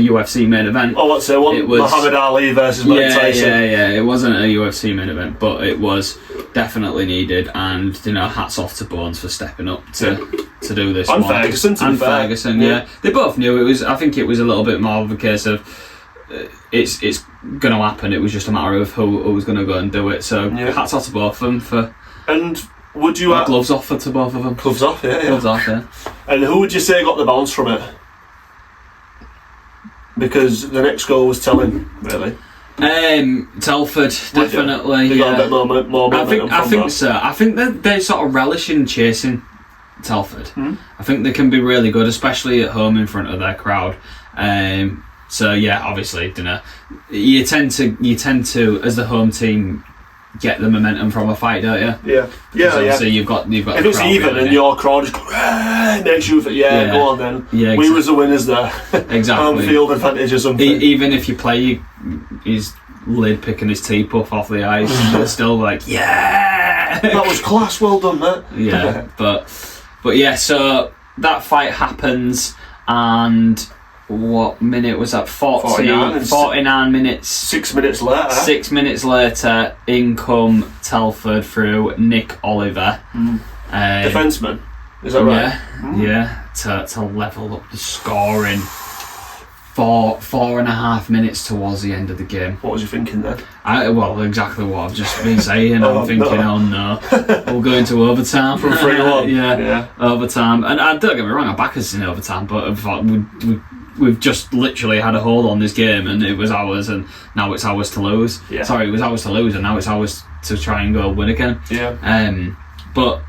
UFC main event. Oh, let's say it was Muhammad Ali versus Mike Tyson. Yeah. It wasn't a UFC main event, but it was definitely needed, and hats off to Bones for stepping up to do this. And Ferguson, Ferguson, yeah. They both knew it was. I think it was a little bit more of a case of it's going to happen. It was just a matter of who was going to go and do it. So hats off to both of them for. And would you gloves off to both of them? Gloves off, yeah. Gloves off, yeah. And who would you say got the bounce from it? Because the next goal was telling, really. Telford, definitely. They got a bit more momentum. I think so. I think that they're sort of relishing chasing Telford. I think they can be really good, especially at home in front of their crowd. So yeah, obviously, you tend to as the home team get the momentum from a fight, don't you? Yeah. So you've got. If it's even and your crowd just makes you think, go on then. Yeah, exactly. We was the winners there. Exactly. Home field advantage or something. Even if you play, he's lid picking his teapuff off the ice, they're still like, yeah, that was class. Well done, mate. Yeah, but yeah. So that fight happens, and what minute was that? 49 minutes. 6 minutes later. 6 minutes later, in come Telford through Nick Oliver. Defenseman. Is that right? Yeah. To level up the scoring. 4.5 minutes towards the end of the game. What was you thinking then? Well, exactly what I've just been saying. I'm thinking, oh no, we'll go into overtime. From 3-1. yeah, overtime. And don't get me wrong, I back us in overtime, but I thought we've just literally had a hold on this game, and it was ours, and now it's ours to lose. Yeah. Sorry, it was ours to lose, and now it's ours to try and go win again. Yeah. But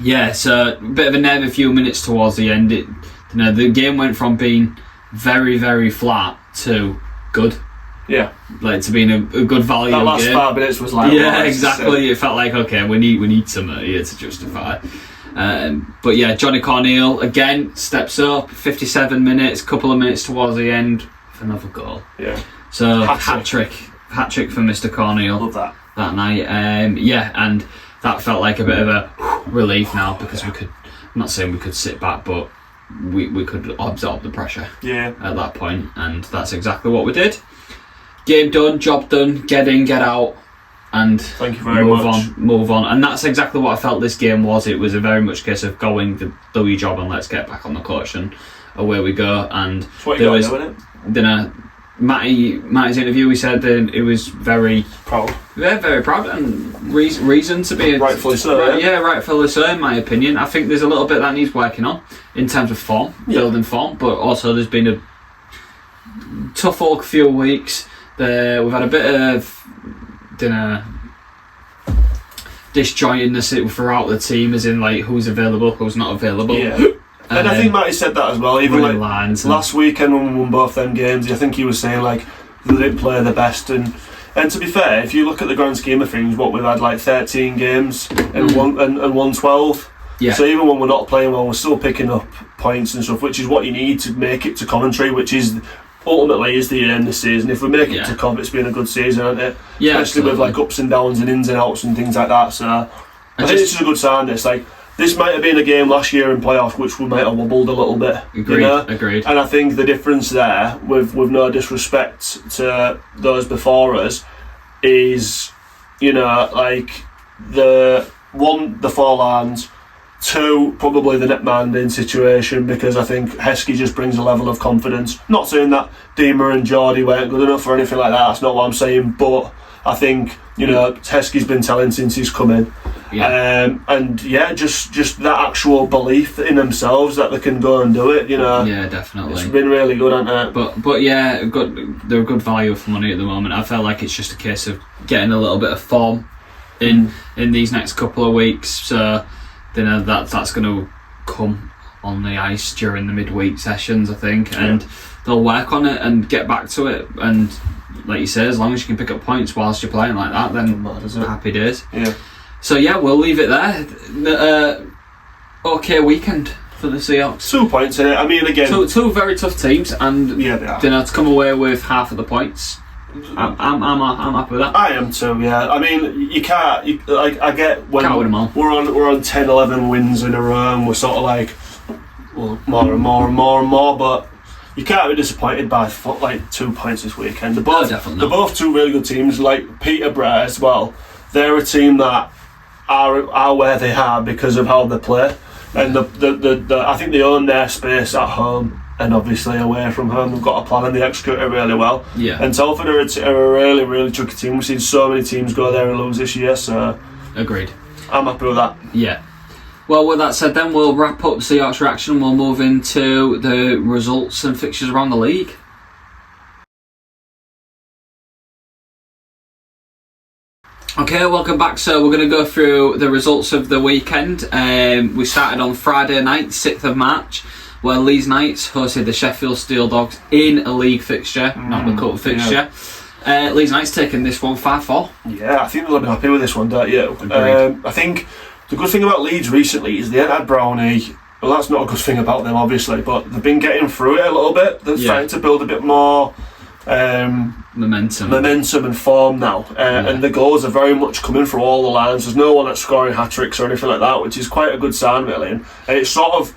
yeah, so a bit of a nervy few minutes towards the end. The game went from being very, very flat to good. Yeah. Like to being a good value that last game. 5 minutes was like... Yeah, exactly. It felt like, okay, we need something here to justify. But yeah, Johnny Corneal again steps up. 57 minutes, couple of minutes towards the end for another goal. Yeah. So hat trick for Mr. Corneal. Love that night. And that felt like a bit of a relief now, because we could. I'm not saying we could sit back, but we could absorb the pressure. Yeah. At that point, and that's exactly what we did. Game done, job done. Get in, get out. And thank you very much. Move on, and that's exactly what I felt this game was. It was a very much case of going, do your job, and let's get back on the course, and away we go. And that's what you got, isn't it? Matty's interview, he said that it was very proud. Yeah, very proud, and reason to be rightfully so. Yeah, rightfully so, in my opinion. I think there's a little bit that needs working on in terms of form, building form, but also there's been a tough few weeks. We've had a bit of disjointedness throughout the team, as in like who's available, who's not available. Yeah. And I think Matty said that as well. Even like last weekend when we won both them games, I think he was saying like they didn't play the best. And to be fair, if you look at the grand scheme of things, what we've had like 13 games and won 12. Yeah. So even when we're not playing well, we're still picking up points and stuff, which is what you need to make it to commentary, which is ultimately is the aim this season. If we make it to Cov, it's been a good season, hasn't it? Yeah, especially with like ups and downs and ins and outs and things like that. So I think this is a good sign. This might have been a game last year in playoff which we might have wobbled a little bit. Agreed. And I think the difference there, with no disrespect to those before us, is like the four lines. 2, probably the netmanding situation, because I think Heskey just brings a level of confidence. Not saying that Dima and Geordie weren't good enough or anything like that, that's not what I'm saying, but I think, Heskey's been telling since he's come in. Yeah. Just that actual belief in themselves that they can go and do it, Yeah, definitely. It's been really good, hasn't it? But yeah, they're a good value for money at the moment. I felt like it's just a case of getting a little bit of form in these next couple of weeks, so that's going to come on the ice during the midweek sessions, I think, and they'll work on it and get back to it. And like you say, as long as you can pick up points whilst you're playing like that, then happy days. Yeah. So yeah, we'll leave it there. Okay weekend for the Seahawks. 2 points in it. I mean, again, two very tough teams, and they are. To come away with half of the points. I'm happy with that. I am too, yeah. I mean, you can't. I get when can't win them all. We're on 10, 11 wins in a row, and we're sort of like, well, more and more. But you can't be disappointed by 2 points this weekend. They're both two really good teams. Like Peterborough as well. They're a team that are where they are because of how they play, and I think they own their space at home. And obviously away from home, we've got a plan and they execute it really well. Yeah. And Telford are a really, really tricky team. We've seen so many teams go there and lose this year, so... Agreed. I'm happy with that. Yeah. Well, with that said then, we'll wrap up Seahawks reaction and we'll move into the results and fixtures around the league. Okay, welcome back. So we're going to go through the results of the weekend. We started on Friday night, 6th of March. Where Leeds Knights hosted the Sheffield Steel Dogs in a league fixture, not the cup fixture. Leeds Knight's taken this one 5-4. Yeah, I think they'll be happy with this one, don't you? I think the good thing about Leeds recently is they ain't had Brownie. Well, that's not a good thing about them, obviously, but they've been getting through it a little bit. They're starting to build a bit more momentum and form now, and the goals are very much coming from all the lines. There's no one that's scoring hat-tricks or anything like that, which is quite a good sign, really, and it's sort of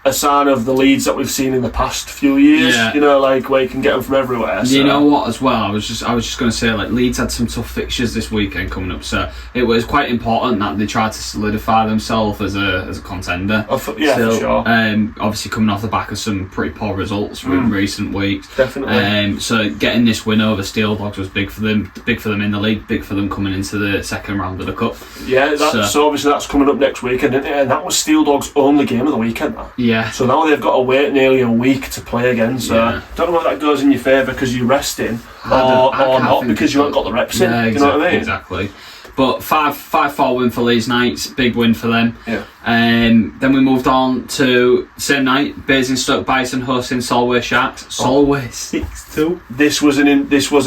a sign of the Leeds that we've seen in the past few years, you know, like where you can get them from everywhere. So. You know what, as well, I was just going to say, like, Leeds had some tough fixtures this weekend coming up, so it was quite important that they tried to solidify themselves as a contender. For sure. Obviously coming off the back of some pretty poor results from recent weeks. Definitely. So getting this win over Steel Dogs was big for them in the league, big for them coming into the second round of the cup. Yeah, so obviously that's coming up next weekend, isn't it? And that was Steel Dogs' only game of the weekend. Yeah. So now they've got to wait nearly a week to play again. So don't know whether that goes in your favour because you're resting, or not because you haven't got the reps in. Exactly, you know what I mean? Exactly. But 5-4 win for Leeds Knights, big win for them. Yeah. Then we moved on to same night, Basingstoke Bison hosting Solway Sharks. Solway 6-2. This was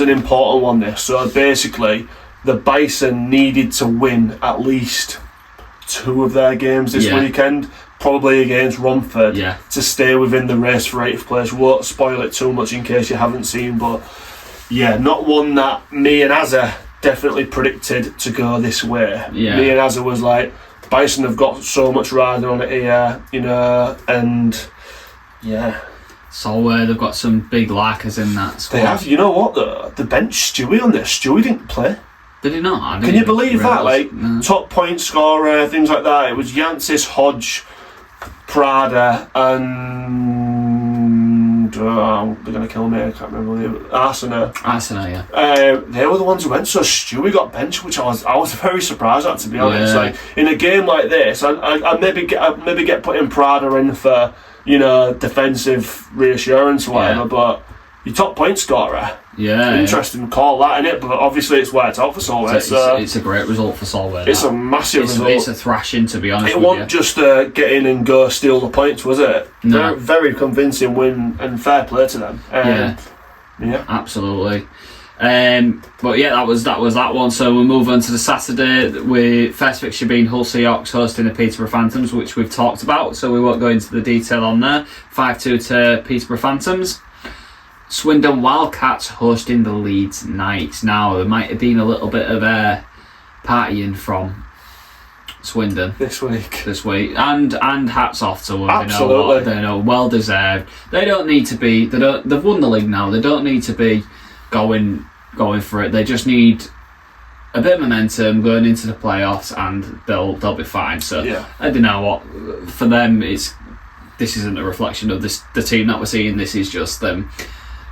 an important one. So basically, the Bison needed to win at least 2 of their games this weekend. Probably against Romford to stay within the race for 8th place. Won't spoil it too much in case you haven't seen, but not one that me and Azza definitely predicted to go this way. Me and Azza was like, Bison have got so much riding on it here, you know, and Solway, they've got some big lackers in that squad. They have. You know what though? The bench Stewie on this. Stewie didn't play. Did he not? Can you believe that? Like top point scorer, things like that. It was Yancis, Hodge, Prada, and they're going to kill me, I can't remember. Arsena, yeah. They were the ones who went, so Stewie got benched, which I was very surprised at, to be honest. Like in a game like this, I maybe get put in Prada in for, you know, defensive reassurance or whatever, but your top point scorer. Interesting call that, innit? But obviously it's worked out for Solway. It's a great result for Solway. It's a massive result. It's a thrashing, to be honest. It wasn't just get in and go steal the points, was it? No. Very convincing win, and fair play to them. Absolutely. But that was that one. So we'll move on to the Saturday, with first fixture being Hull Seahawks hosting the Peterborough Phantoms, which we've talked about, so we won't go into the detail on there. 5-2 to Peterborough Phantoms. Swindon Wildcats hosting the Leeds Knights. Now, there might have been a little bit of partying from Swindon this week, and hats off to them. Absolutely, they know well deserved. They don't need to be. They've won the league now. They don't need to be going for it. They just need a bit of momentum going into the playoffs, and they'll be fine. So I don't know what for them. This isn't a reflection of the team that we're seeing. This is just them.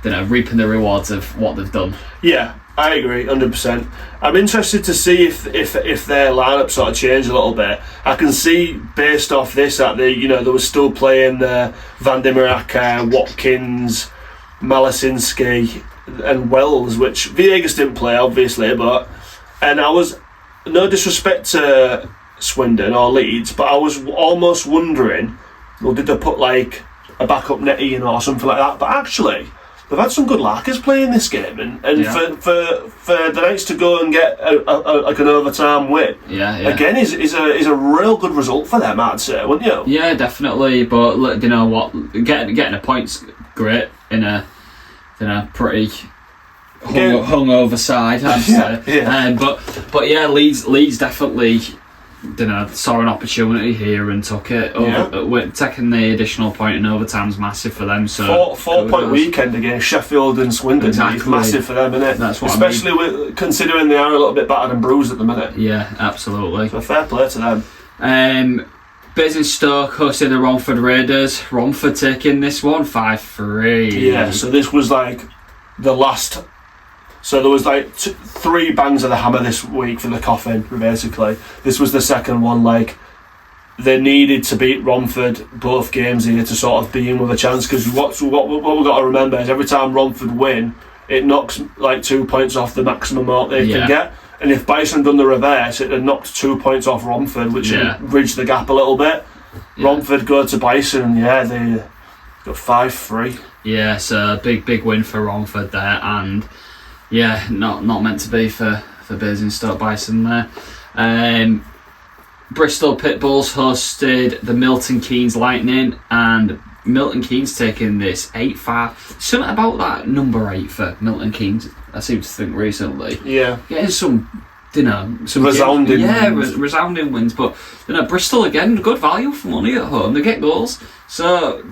Reaping the rewards of what they've done. Yeah, I agree, 100%. I'm interested to see if their lineup sort of changed a little bit. I can see based off this that they were still playing Van der Merake, Watkins, Malasinski, and Wells, which Viegas didn't play, obviously, and I was, no disrespect to Swindon or Leeds, but I was almost wondering, well, did they put like a backup netty in or something like that? But actually, they've had some good lackers playing this game, and for the Knights to go and get like an overtime win, again is a real good result for them, I'd say, wouldn't you? Yeah, definitely. But look, you know what, getting a point's great in a pretty hungover side, I'd say. But Leeds definitely saw an opportunity here and took it. Taking the additional point in overtime's massive for them. So 4-point weekend against Sheffield and Swindon is massive for them, isn't it? That's what especially with considering they are a little bit battered and bruised at the minute. Yeah, absolutely. So fair play to them. Basingstoke hosting the Romford Raiders. Romford taking this one 5-3. Yeah, so this was like the last. So there was like 3 bangs of the hammer this week for the coffin, basically. This was the second one. Like, they needed to beat Romford both games here to sort of be in with a chance, because what we've got to remember is every time Romford win, it knocks like 2 points off the maximum amount they can get. And if Bison done the reverse, it had knocked 2 points off Romford, which would bridge the gap a little bit. Romford go to Bison, they got 5-3. Yeah, so big win for Romford there, and Yeah, not meant to be for Basingstoke Bison there. Bristol Pitbulls hosted the Milton Keynes Lightning, and Milton Keynes taking this 8-5. Something about that number 8 for Milton Keynes, I seem to think recently. Yeah. Getting some resounding wins. Resounding wins. But Bristol again, good value for money at home. They get goals. So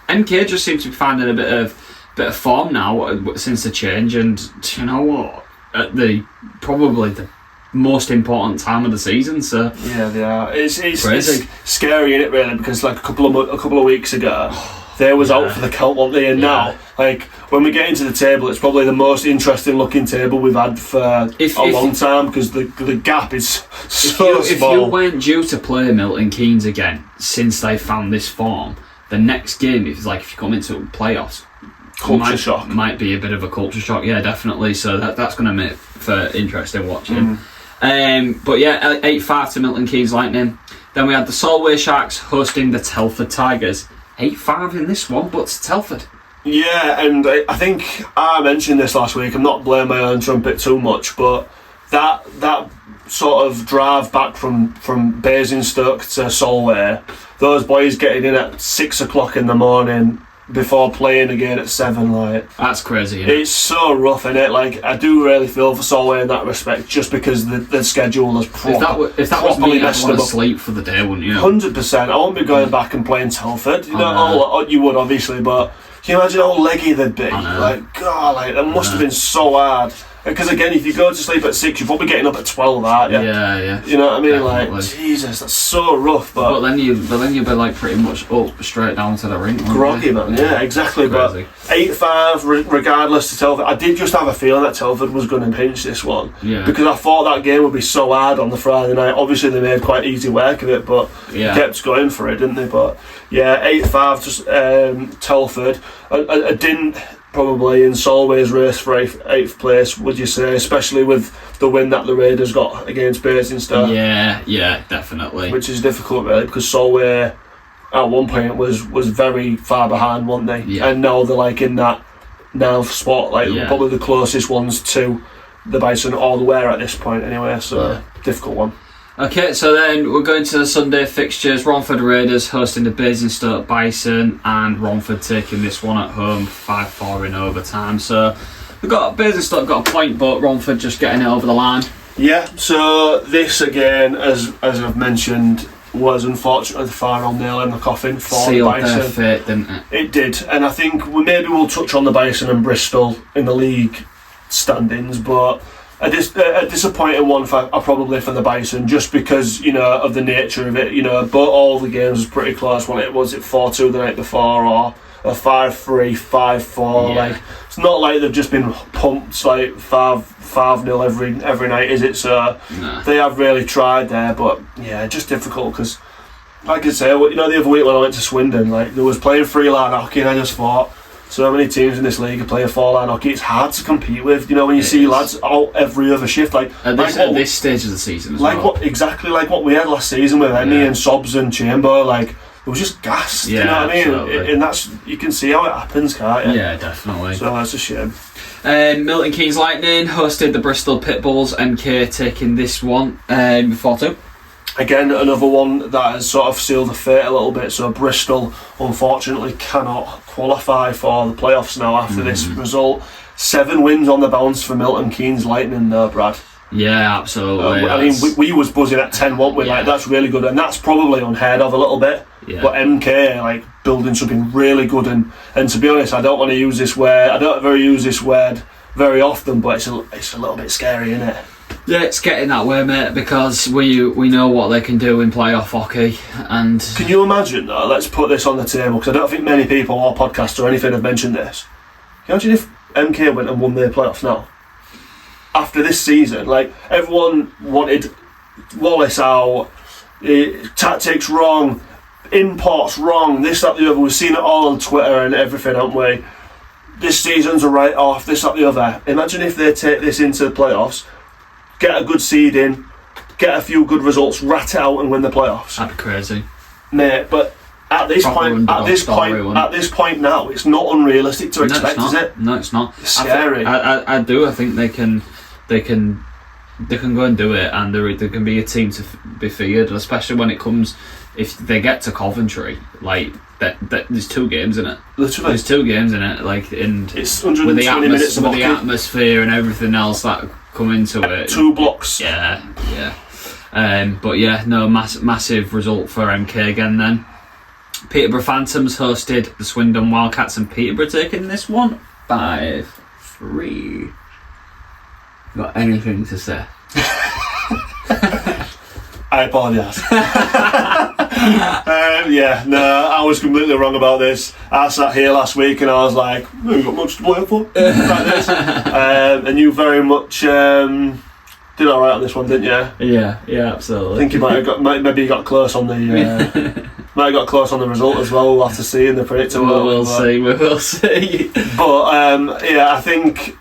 MK just seems to be finding a bit of form now since the change, and you know what? At probably the most important time of the season, so yeah, they are. It's crazy. Scary, isn't it, really? Because like a couple of weeks ago, they was out for the count, weren't they? And now, like when we get into the table, it's probably the most interesting looking table we've had for a long time, because the gap is so small. If you weren't due to play Milton Keynes again since they found this form, the next game, if you come into playoffs, culture shock might be a bit of a culture shock. Yeah, definitely. So that's going to make for interesting watching. But yeah, 8-5 to Milton Keynes Lightning. Then we had the Solway Sharks hosting the Telford Tigers. 8-5 in this one, but to Telford. Yeah, and I think I mentioned this last week. I'm not blowing my own trumpet too much, but that sort of drive back from Basingstoke to Solway, those boys getting in at 6 o'clock in the morning before playing again at 7, like that's crazy. It's so rough, innit? Like I do really feel for Solway in that respect, just because the schedule is if that was me, I'd want to sleep for the day, wouldn't you? 100%. I won't be going back and playing Telford. You would obviously, but can you imagine how leggy they'd be? Like God, like that must have been so hard. Because again, if you go to sleep at 6, you're probably getting up at 12, aren't you? Yeah. You know what I mean? Definitely. Like Jesus, that's so rough. But then you'd be like pretty much up straight down to the rink. Groggy, man. Yeah, exactly. Crazy. But 8-5, regardless to Telford. I did just have a feeling that Telford was going to pinch this one. Yeah. Because I thought that game would be so hard on the Friday night. Obviously, they made quite easy work of it, but they kept going for it, didn't they? But yeah, 8-5 to Telford. I didn't. Probably in Solway's race for 8th place, would you say, especially with the win that the Raiders got against Basingstoke? Yeah, definitely. Which is difficult, really, because Solway at one point was very far behind, weren't they? Yeah. And now they're like in that spot, like probably the closest ones to the Bison all the way at this point, anyway. So difficult one. Okay, so then we're going to the Sunday fixtures. Romford Raiders hosting the Basingstoke Bison, and Romford taking this one at home 5-4 in overtime. So Basingstoke got a point, but Romford just getting it over the line. Yeah, so this again, as I've mentioned, was unfortunately the final nail in the coffin for the Bison. Sealed their fate, didn't it? It did, and I think we'll touch on the Bison and Bristol in the league standings, but a disappointing one probably for the Bison, just because of the nature of it. But all the games was pretty close. Was it 4-2 the night before, or a 5-3, 5-4? Yeah. Like it's not like they've just been pumped like 5-0 every night, is it? So they have really tried there, but yeah, just difficult because, like I say, the other week when I went to Swindon, like there was playing 3-line hockey, and I just thought, so many teams in this league are playing 4-line hockey. It's hard to compete with, when you see lads out every other shift. Like at this stage of the season, as well. What we had last season with Emmy and Sobbs and Chamber. Like it was just gassed. You know what I mean? Absolutely. And that's, you can see how it happens, can't you? Yeah, definitely. So that's a shame. Milton Keynes Lightning hosted the Bristol Pitbulls. MK taking this one 4-2. Again, another one that has sort of sealed the fate a little bit. So Bristol, unfortunately, cannot qualify for the playoffs now after this result. 7 wins on the bounce for Milton Keynes Lightning, though, Brad. Yeah, absolutely. We was buzzing at 10, weren't we? Like that's really good, and that's probably unheard of a little bit. Yeah. But MK like building something really good, and to be honest, I don't want to use this word. I don't ever use this word very often, but it's a little bit scary, isn't it? Yeah, it's getting that way, mate, because we know what they can do in playoff hockey. And can you imagine, though, let's put this on the table, because I don't think many people or podcasts or anything have mentioned this. Can you imagine if MK went and won their playoffs now? After this season, like, everyone wanted Wallace out, tactics wrong, imports wrong, this, that, the other. We've seen it all on Twitter and everything, haven't we? This season's a write-off, this, that, the other. Imagine if they take this into the playoffs, get a good seed in, get a few good results, rat it out and win the playoffs. That'd be crazy. Mate, but at this point now, it's not unrealistic to expect, is it? No, it's not. It's scary. I think they can go and do it, and there can be a team to be feared, especially when it comes, if they get to Coventry, like there's 2 games in it. Literally, there's 2 games in it, like, and it's 120 minutes of with the atmosphere and everything else that come into it. 2 blocks. Yeah. But yeah, no, massive result for MK again then. Peterborough Phantoms hosted the Swindon Wildcats, and Peterborough taking this one 5-3. Got anything to say? I apologise. I was completely wrong about this. I sat here last week and I was like, we haven't got much to play for. Like this. And you very much did alright on this one, didn't you? Yeah, absolutely. I think you maybe you got close on the might have got close on the result as well. We'll have to see in the predictor. We will see. But I think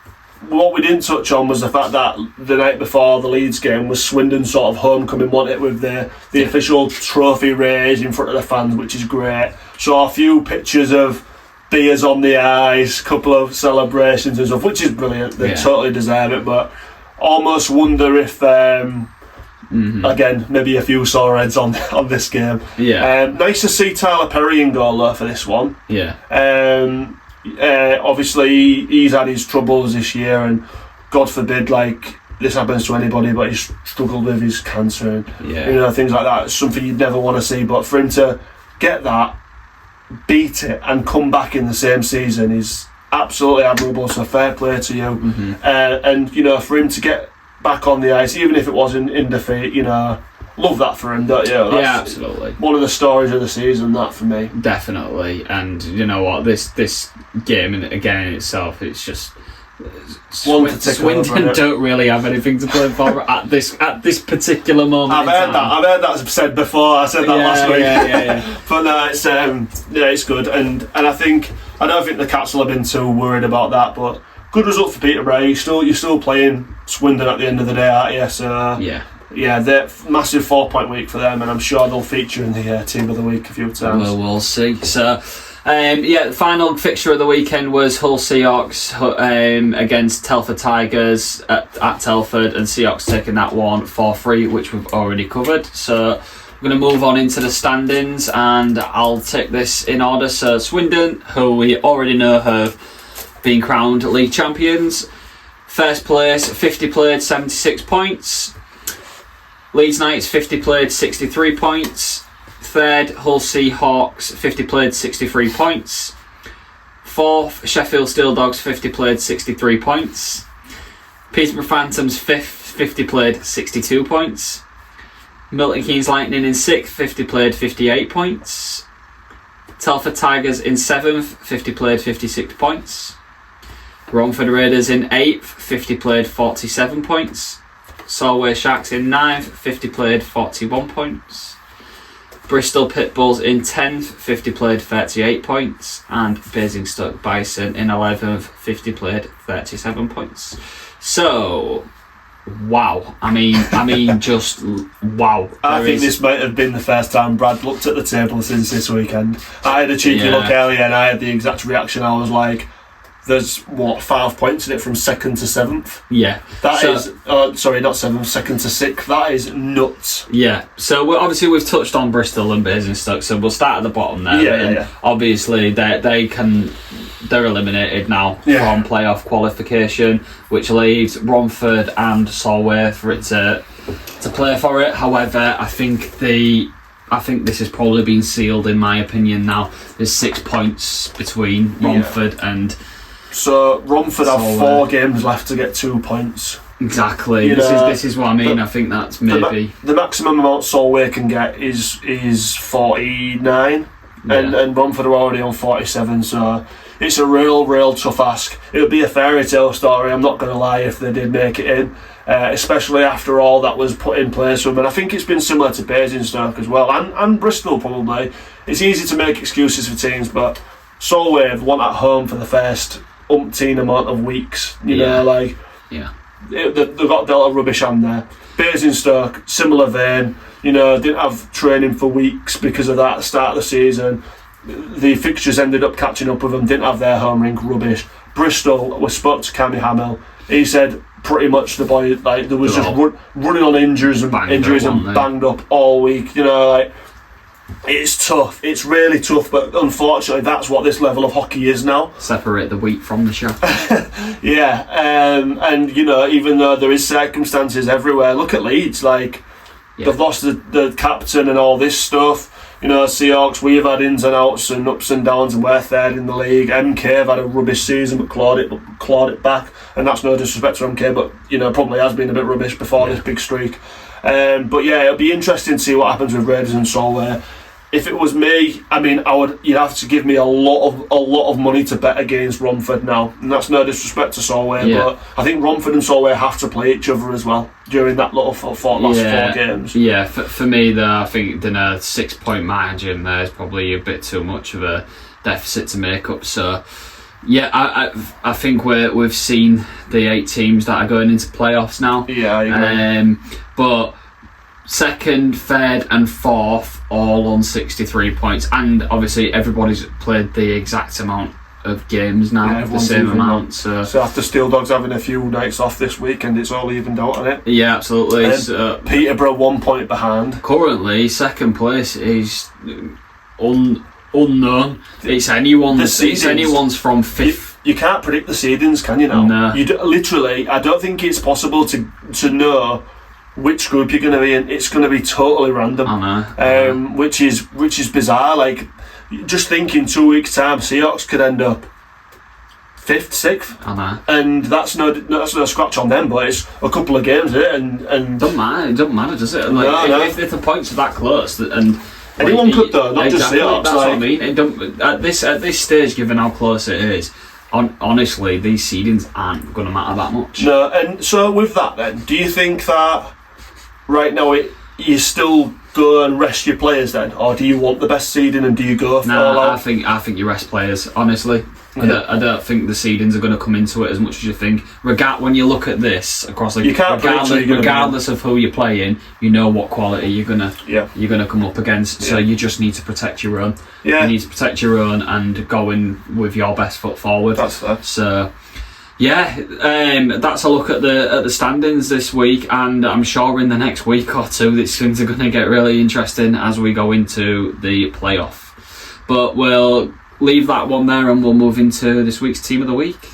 what we didn't touch on was the fact that the night before the Leeds game was Swindon's sort of homecoming, wasn't it, with the official trophy raised in front of the fans, which is great. So a few pictures of beers on the ice, couple of celebrations and stuff, which is brilliant. They totally deserve it, but almost wonder if again, maybe a few sore heads on this game. Nice to see Tyler Perry in goal though for this one. Obviously he's had his troubles this year, and God forbid like this happens to anybody, but he's struggled with his cancer and things like that. It's something you'd never want to see, but for him to get that, beat it and come back in the same season is absolutely admirable, so fair play to you. And for him to get back on the ice, even if it was in defeat, love that for him, don't you? That's absolutely one of the stories of the season, that for me. Definitely. And you know what, this game again in itself, it's just Swindon don't really have anything to play for at this particular moment. I've heard that said before. I said that last week. But no, it's good, and I don't think the Cats will have been too worried about that. But good result for Peterborough. You're still playing Swindon at the end of the day, aren't you? So they're massive 4-point week for them, and I'm sure they'll feature in the team of the week a few times. Well, we'll see. So. The final fixture of the weekend was Hull Seahawks against Telford Tigers at Telford, and Seahawks taking that one 4-3, which we've already covered. So we're going to move on into the standings, and I'll take this in order. So Swindon, who we already know have been crowned league champions, first place, 50 played, 76 points. Leeds Knights, 50 played, 63 points. Third, Hull Seahawks, 50 played, 63 points. Fourth, Sheffield Steel Dogs, 50 played, 63 points. Peterborough Phantoms, fifth, 50 played, 62 points. Milton Keynes Lightning in sixth, 50 played, 58 points. Telford Tigers in seventh, 50 played, 56 points. Romford Raiders in eighth, 50 played, 47 points. Solway Sharks in ninth, 50 played, 41 points. Bristol Pitbulls in 10th, 50 played, 38 points, and Basingstoke Bison in 11th, 50 played, 37 points. So, wow. I mean, just wow. I think this might have been the first time Brad looked at the table since this weekend. I had a cheeky look earlier, and I had the exact reaction. I was like, there's 5 points in it from 2nd to 7th. Yeah, that is sorry, not 7th, 2nd to 6th. That is nuts. Yeah, so obviously we've touched on Bristol and Basingstoke, so we'll start at the bottom there. Yeah. Obviously they're eliminated now from playoff qualification, which leaves Romford and Solway for it to play for it. However, I think this has probably been sealed, in my opinion. Now there's 6 points between Romford and. So Romford have 4 games left to get 2 points. Exactly. This is what I mean. I think that's maybe the maximum amount Solway can get is 49, and Romford are already on 47. So it's a real tough ask. It would be a fairy tale story, I'm not going to lie, if they did make it in, especially after all that was put in place for them. And I think it's been similar to Basingstoke as well, and Bristol probably. It's easy to make excuses for teams, but Solway have won at home for the first umpteen amount of weeks, you know, like they've got dealt a rubbish hand there. Basingstoke, similar vein. You know, didn't have training for weeks because of that at the start of the season. The fixtures ended up catching up with them. Didn't have their home rink, rubbish. Bristol, we spoke to Cammy Hamill. He said pretty much the boy, like, there was just running on injuries and banged up all week. You know, like, it's tough. It's really tough, but unfortunately, that's what this level of hockey is now. Separate the wheat from the chaff. Yeah, and you know, even though there is circumstances everywhere, look at Leeds. Like, they've lost the captain and all this stuff. You know, Seahawks, we've had ins and outs and ups and downs, and we're third in the league. MK have had a rubbish season, but clawed it back, and that's no disrespect to MK, but you know, probably has been a bit rubbish before this big streak. But yeah, it'll be interesting to see what happens with Raiders and Solway. If it was me, I mean, you'd have to give me a lot of money to bet against Romford now, and that's no disrespect to Solway, but I think Romford and Solway have to play each other as well during that last 4 games. Yeah, for me, though, I think the 6-point margin there is probably a bit too much of a deficit to make up. So, yeah, I think we've seen the 8 teams that are going into playoffs now. Yeah, I agree. But second, third and fourth all on 63 points, and obviously everybody's played the exact amount of games now, the same amount. So after Steel Dogs having a few nights off this weekend, it's all evened out on it. Yeah, absolutely. Peterborough 1 point behind. Currently, second place is unknown. It's anyone's from fifth. You can't predict the seedings, can you now? No. Literally, I don't think it's possible to know which group you're going to be in. It's going to be totally random. I know. Which is bizarre. Like, just think in 2 weeks' time, Seahawks could end up 5th, 6th. I know. And that's no scratch on them, but it's a couple of games, isn't it? And doesn't matter. It doesn't matter, does it? Like, no. If the points are that close, and anyone could though, not just Seahawks. That's what I mean. It don't, at this stage, given how close it is, honestly, these seedings aren't going to matter that much. No, and so with that, then, do you think that right now you still go and rest your players then, or do you want the best seeding and do you go for all out? I think you rest players, honestly. Yeah. I don't think the seedings are going to come into it as much as you think. When you look at this across, like, regardless of who you're playing, you know what quality you're gonna come up against. So you just need to protect your own. Yeah. You need to protect your own and go in with your best foot forward. That's fair. So yeah, that's a look at the standings this week, and I'm sure in the next week or two these things are going to get really interesting as we go into the playoff. But we'll leave that one there and we'll move into this week's team of the week.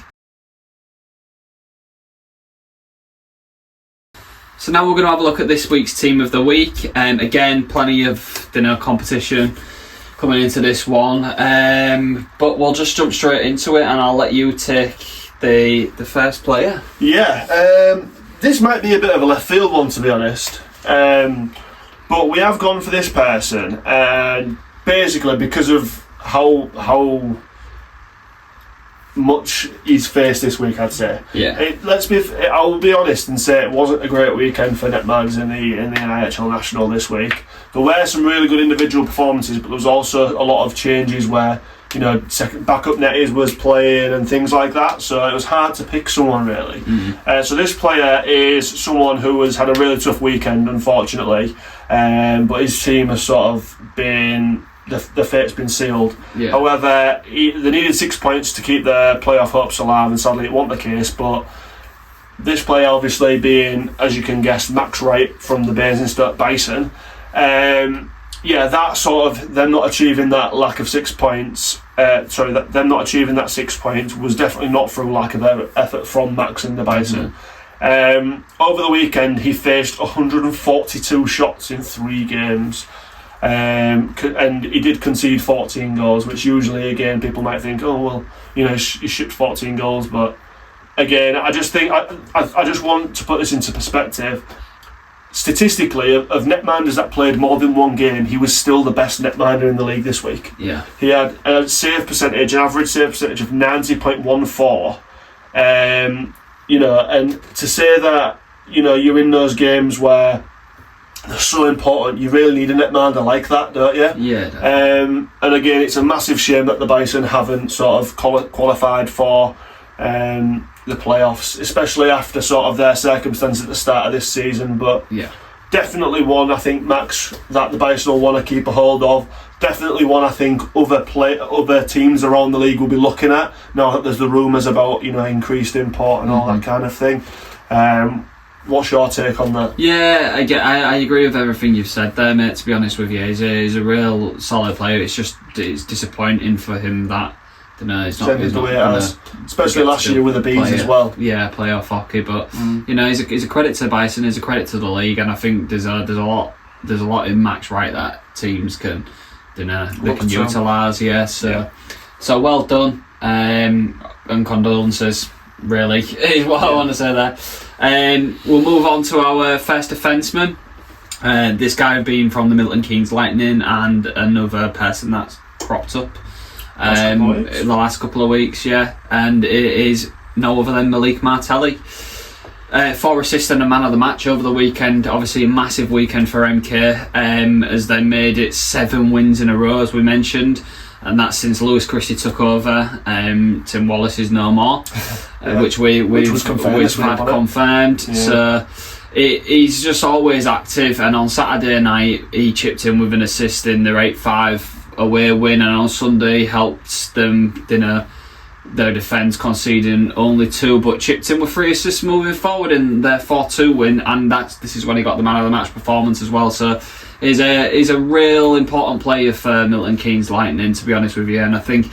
So now we're going to have a look at this week's team of the week. Again, plenty of competition coming into this one, but we'll just jump straight into it and I'll let you take the first player. Yeah, this might be a bit of a left field one, to be honest, but we have gone for this person, and basically because of how much he's faced this week, I'd say. Yeah. I'll be honest and say it wasn't a great weekend for netmans in the NIHL National this week. There were some really good individual performances, but there was also a lot of changes where, you know, second backup netters was playing and things like that, so it was hard to pick someone really. So this player is someone who has had a really tough weekend, unfortunately, but his team has sort of been, the fate's been sealed. Yeah. However, they needed 6 points to keep their playoff hopes alive, and sadly it wasn't the case. But this player, obviously being, as you can guess, Max Wright from the Basingstoke Bison, that sort of them not achieving that lack of 6 points. Them not achieving that 6 points was definitely not through lack of effort from Max and the Bison. Over the weekend, he faced 142 shots in 3 games. And he did concede 14 goals, which usually, again, people might think, oh well, you know, he shipped 14 goals, but again, I just think I just want to put this into perspective. Statistically, of netminders that played more than one game, he was still the best netminder in the league this week. Yeah, he had an average save percentage of 90.14. You know, and to say that, you know, you're in those games where they're so important, you really need a netminder like that, don't you? Yeah. And again, it's a massive shame that the Bison haven't sort of qualified for the playoffs, especially after sort of their circumstances at the start of this season. But definitely one I think, Max, that the Bison will want to keep a hold of. Definitely one I think other teams around the league will be looking at now that there's the rumours about increased import and all that kind of thing. What's your take on that? Yeah, I agree with everything you've said there, mate. To be honest with you, he's a real solid player. It's disappointing for him that he's not the way it has, especially last year with the Bees as well. Yeah, playoff hockey, but he's a credit to Bison. He's a credit to the league, and I think there's a lot in Max Wright that teams can utilise. Yeah, so well done, and condolences. Really, is what I want to say there. We'll move on to our first defenceman. This guy being from the Milton Keynes Lightning, and another person that's cropped up in the last couple of weeks, and it is no other than Malik Martelli. 4 assists and a man of the match over the weekend. Obviously a massive weekend for MK, as they made it 7 wins in a row, as we mentioned, and that's since Lewis Christie took over. Tim Wallace is no more, which we've had confirmed. So he's just always active, and on Saturday night he chipped in with an assist in their 8-5 away win, and on Sunday helped them their defence, conceding only 2, but chipped in with 3 assists moving forward in their 4-2 win, and this is when he got the man of the match performance as well. So he's a real important player for Milton Keynes Lightning, to be honest with you, and I think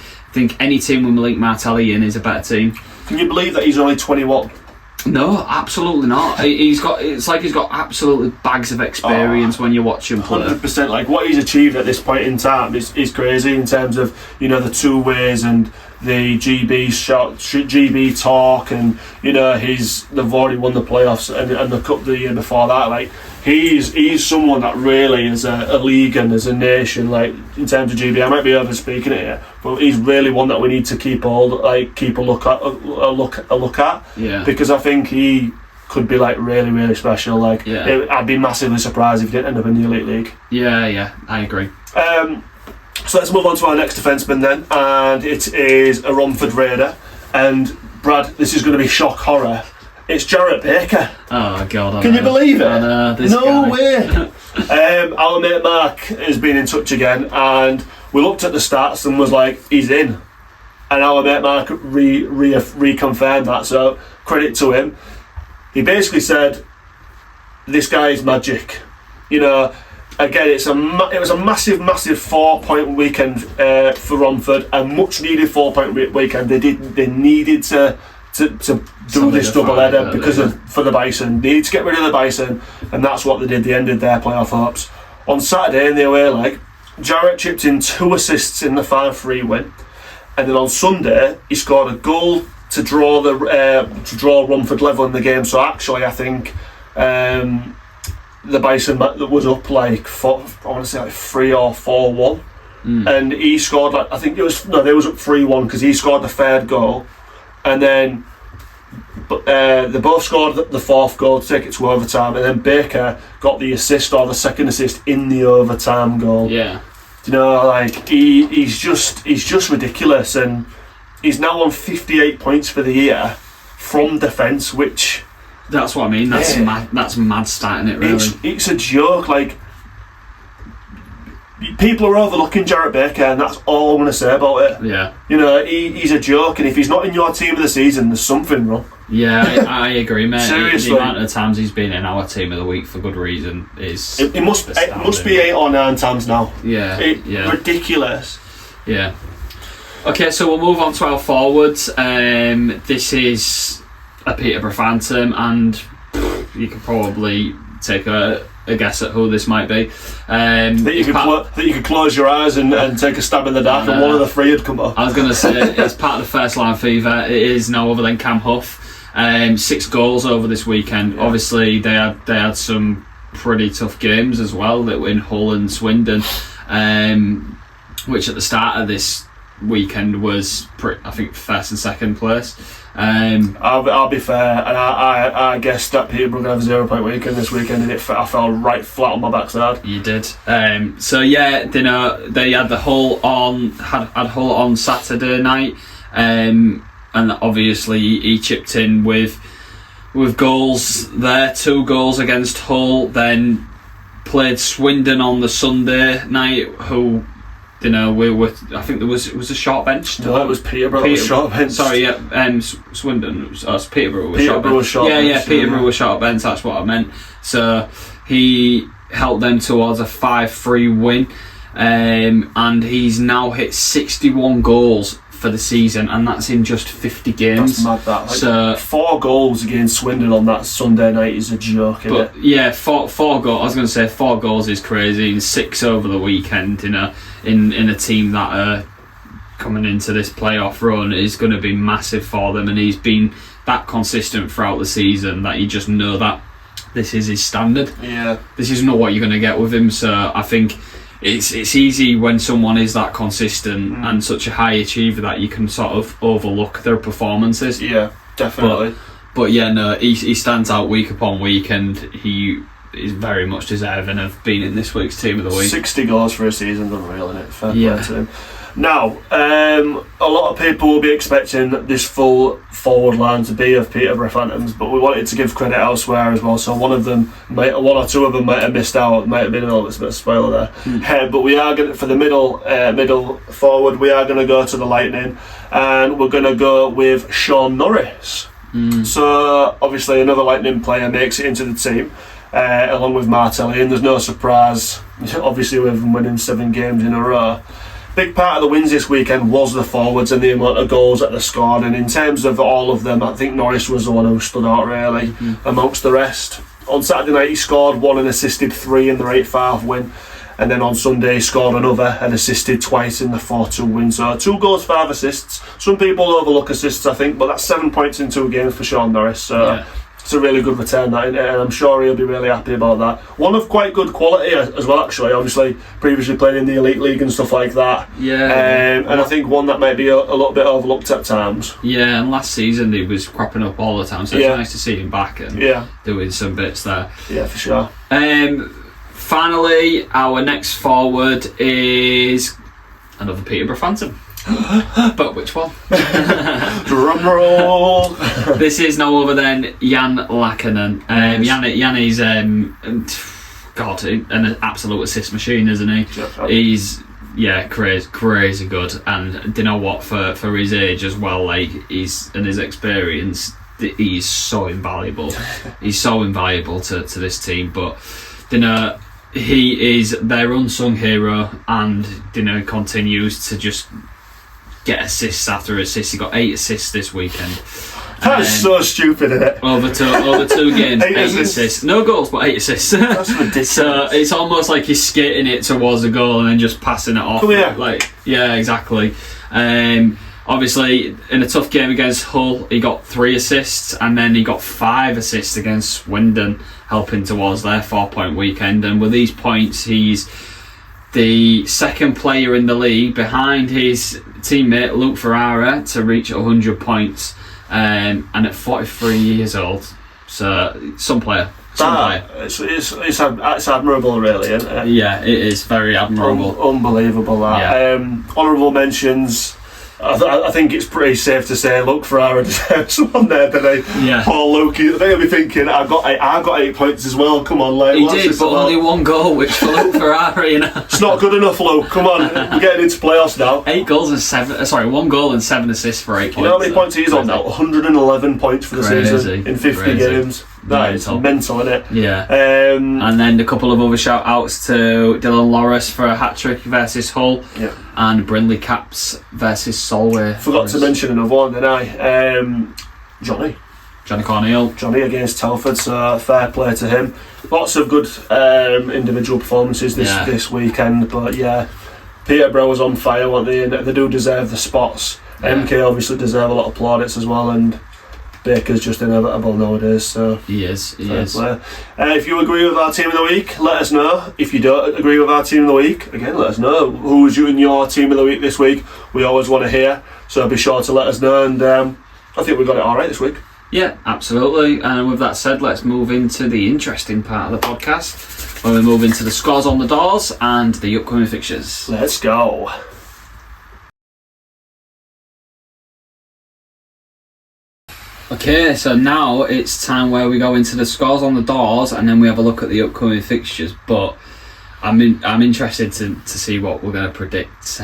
any team with Malik Martelli in is a better team. Can you believe that he's only 21? No, absolutely not. It's like he's got absolutely bags of experience when you watch him play. 100%. Like what he's achieved at this point in time is crazy in terms of the 2 ways and the GB shot, GB talk, and they've already won the playoffs and the cup the year before that. Like he's someone that really is a league and as a nation, like in terms of GB. I might be over speaking it here, but he's really one that we need to keep a look at. Yeah. Because I think he could be like really, really special. Like I'd be massively surprised if he didn't end up in the Elite League. Yeah, I agree. So let's move on to our next defenceman then, and it is a Romford Raider. And Brad, this is going to be shock horror. It's Jarrett Baker. Oh God! Can you believe it? No way. Our mate Mark has been in touch again, and we looked at the stats and was like, he's in. And our mate Mark reconfirmed that. So credit to him. He basically said, "This guy is magic." Again, it was a massive 4-point weekend for Romford, a much needed 4-point weekend. They needed to do this double header for the Bison. They needed to get rid of the Bison, and that's what they did. They ended their playoff hopes. On Saturday in the away leg, Jarrett chipped in 2 assists in the 5-3 win, and then on Sunday he scored a goal to draw Romford level in the game. So actually, I think. The Bison that was up like 3 or 4-1, and he scored they was up 3-1 because he scored the 3rd goal, and then they both scored the 4th goal to take it to overtime, and then Baker got the assist or the 2nd assist in the overtime goal. Yeah, he's just ridiculous, and he's now on 58 points for the year from defence, which. That's what I mean. That's mad. That's mad stat, isn't it? Really, it's a joke. Like people are overlooking Jarrett Baker, and that's all I'm going to say about it. Yeah, he's a joke, and if he's not in your team of the season, there's something wrong. Yeah, I agree, mate. Seriously, the amount of times he's been in our team of the week for good reason is it must be 8 or 9 times now. Yeah, ridiculous. Yeah. Okay, so we'll move on to our forwards. This is a Peterborough Phantom, and you could probably take a guess at who this might be. That you could close your eyes and take a stab in the dark, and one of the 3 would come up. I was going to say it's part of the first line fever. It is no other than Cam Huff. 6 goals over this weekend. Yeah. Obviously, they had some pretty tough games as well. That were in Hull and Swindon, which at the start of this weekend was I think 1st and 2nd place. I'll be fair, and I guessed that Peterborough would have a 0-point weekend this weekend, and I fell right flat on my backside. You did. So yeah, they had the Hull on Saturday night, and and obviously he chipped in with goals there, 2 goals against Hull, then played Swindon on the Sunday night, who, you know, I think it was a short bench. No, it was Peterborough was short bench. Sorry, yeah, Swindon was Peterborough was short bench. Peterborough was short bench, that's what I meant. So he helped them towards a 5-3 win, and he's now hit 61 goals for the season, and that's in just 50 games. That's mad, that. So 4 goals against Swindon on that Sunday night is a joke, isn't it? Yeah, 4 goals. I was going to say 4 goals is crazy, and 6 over the weekend. In a team that are coming into this playoff run is going to be massive for them, and he's been that consistent throughout the season that you just know that this is his standard. Yeah, this is not what you're going to get with him. So I think it's easy when someone is that consistent and such a high achiever that you can sort of overlook their performances. Yeah, definitely. But yeah, no, he stands out week upon week, and he is very much deserving of being in this week's Team of the Week. 60 goals for a season, unreal, isn't it? Fair play to him. Now, a lot of people will be expecting this full forward line to be of Peterborough Phantoms, but we wanted to give credit elsewhere as well. So one or two of them might have missed out. It might have been a little bit of a spoiler there. But we are going for the middle forward. We are going to go to the Lightning, and we're going to go with Sean Norris. So obviously another Lightning player makes it into the team, along with Martelli, and there's no surprise. Obviously, with them winning 7 games in a row. Big part of the wins this weekend was the forwards and the amount of goals that they scored, and in terms of all of them, I think Norris was the one who stood out really amongst the rest. On Saturday night he scored 1 and assisted 3 in the 8-5 win, and then on Sunday he scored another and assisted twice in the 4-2 win. So 2 goals, 5 assists. Some people overlook assists, I think, but that's 7 points in 2 games for Sean Norris, so it's a really good return, that, and I'm sure he'll be really happy about that. One of quite good quality as well, actually. Obviously, previously playing in the Elite League and stuff like that. And I think one that might be a little bit overlooked at times. Yeah, and last season he was cropping up all the time, so it's nice to see him back and doing some bits there. Yeah, for sure. Finally, our next forward is another Peterborough Phantom. But which one? Drum roll. This is no other than Jan Lackinen. Jan is an absolute assist machine, isn't he? He's crazy good, and do you know what? For his age as well, like his experience, he's so invaluable. He's so invaluable to this team, but you know, he is their unsung hero, and you know, continues to just get assists after assists. He got 8 assists this weekend. That's so stupid, isn't it? Over 2 games, 8 assists. No goals, but 8 assists. That's ridiculous. So it's almost like he's skating it towards a goal and then just passing it off. Come here. Exactly. Obviously, in a tough game against Hull, he got 3 assists, and then he got 5 assists against Swindon, helping towards their 4-point weekend. And with these points, he's the second player in the league behind his teammate Luke Ferrara to reach 100 points, and at 43 years old. So some player. It's admirable, really, isn't it? Yeah, it is very admirable. Unbelievable, that. Honourable mentions. I think it's pretty safe to say Luke Ferrara deserves one there today. Poor Luke, they'll be thinking, I've got 8 points as well. Come on, like, he did, but only 1 goal, which for Luke Ferrara, you know. It's not good enough, Luke. Come on, we're getting into playoffs now. 1 goal and 7 assists for 8 points. You know how many points he's on now? 111 points for the season in 50 games. That is mental, isn't it? Yeah. And then a couple of other shout outs to Dylan Loris for a hat-trick versus Hull, and Brindley Caps versus Solway. Forgot to mention another one, didn't I? Johnny Corneal. Johnny against Telford, so fair play to him. Lots of good individual performances this weekend, but Peterborough was on fire, weren't they? And they do deserve the spots. MK obviously deserve a lot of plaudits as well, and Baker's just inevitable nowadays, so he is. If you agree with our team of the week, let us know. If you don't agree with our team of the week, again, let us know. Who was you in your team of the week this week? We always want to hear, so be sure to let us know. And I think we got it all right this week. Yeah, absolutely. And with that said, let's move into the interesting part of the podcast, where we move into the scores on the doors and the upcoming fixtures. Let's go. Okay, so now it's time where we go into the scores on the doors, and then we have a look at the upcoming fixtures. But I'm interested to see what we're going to predict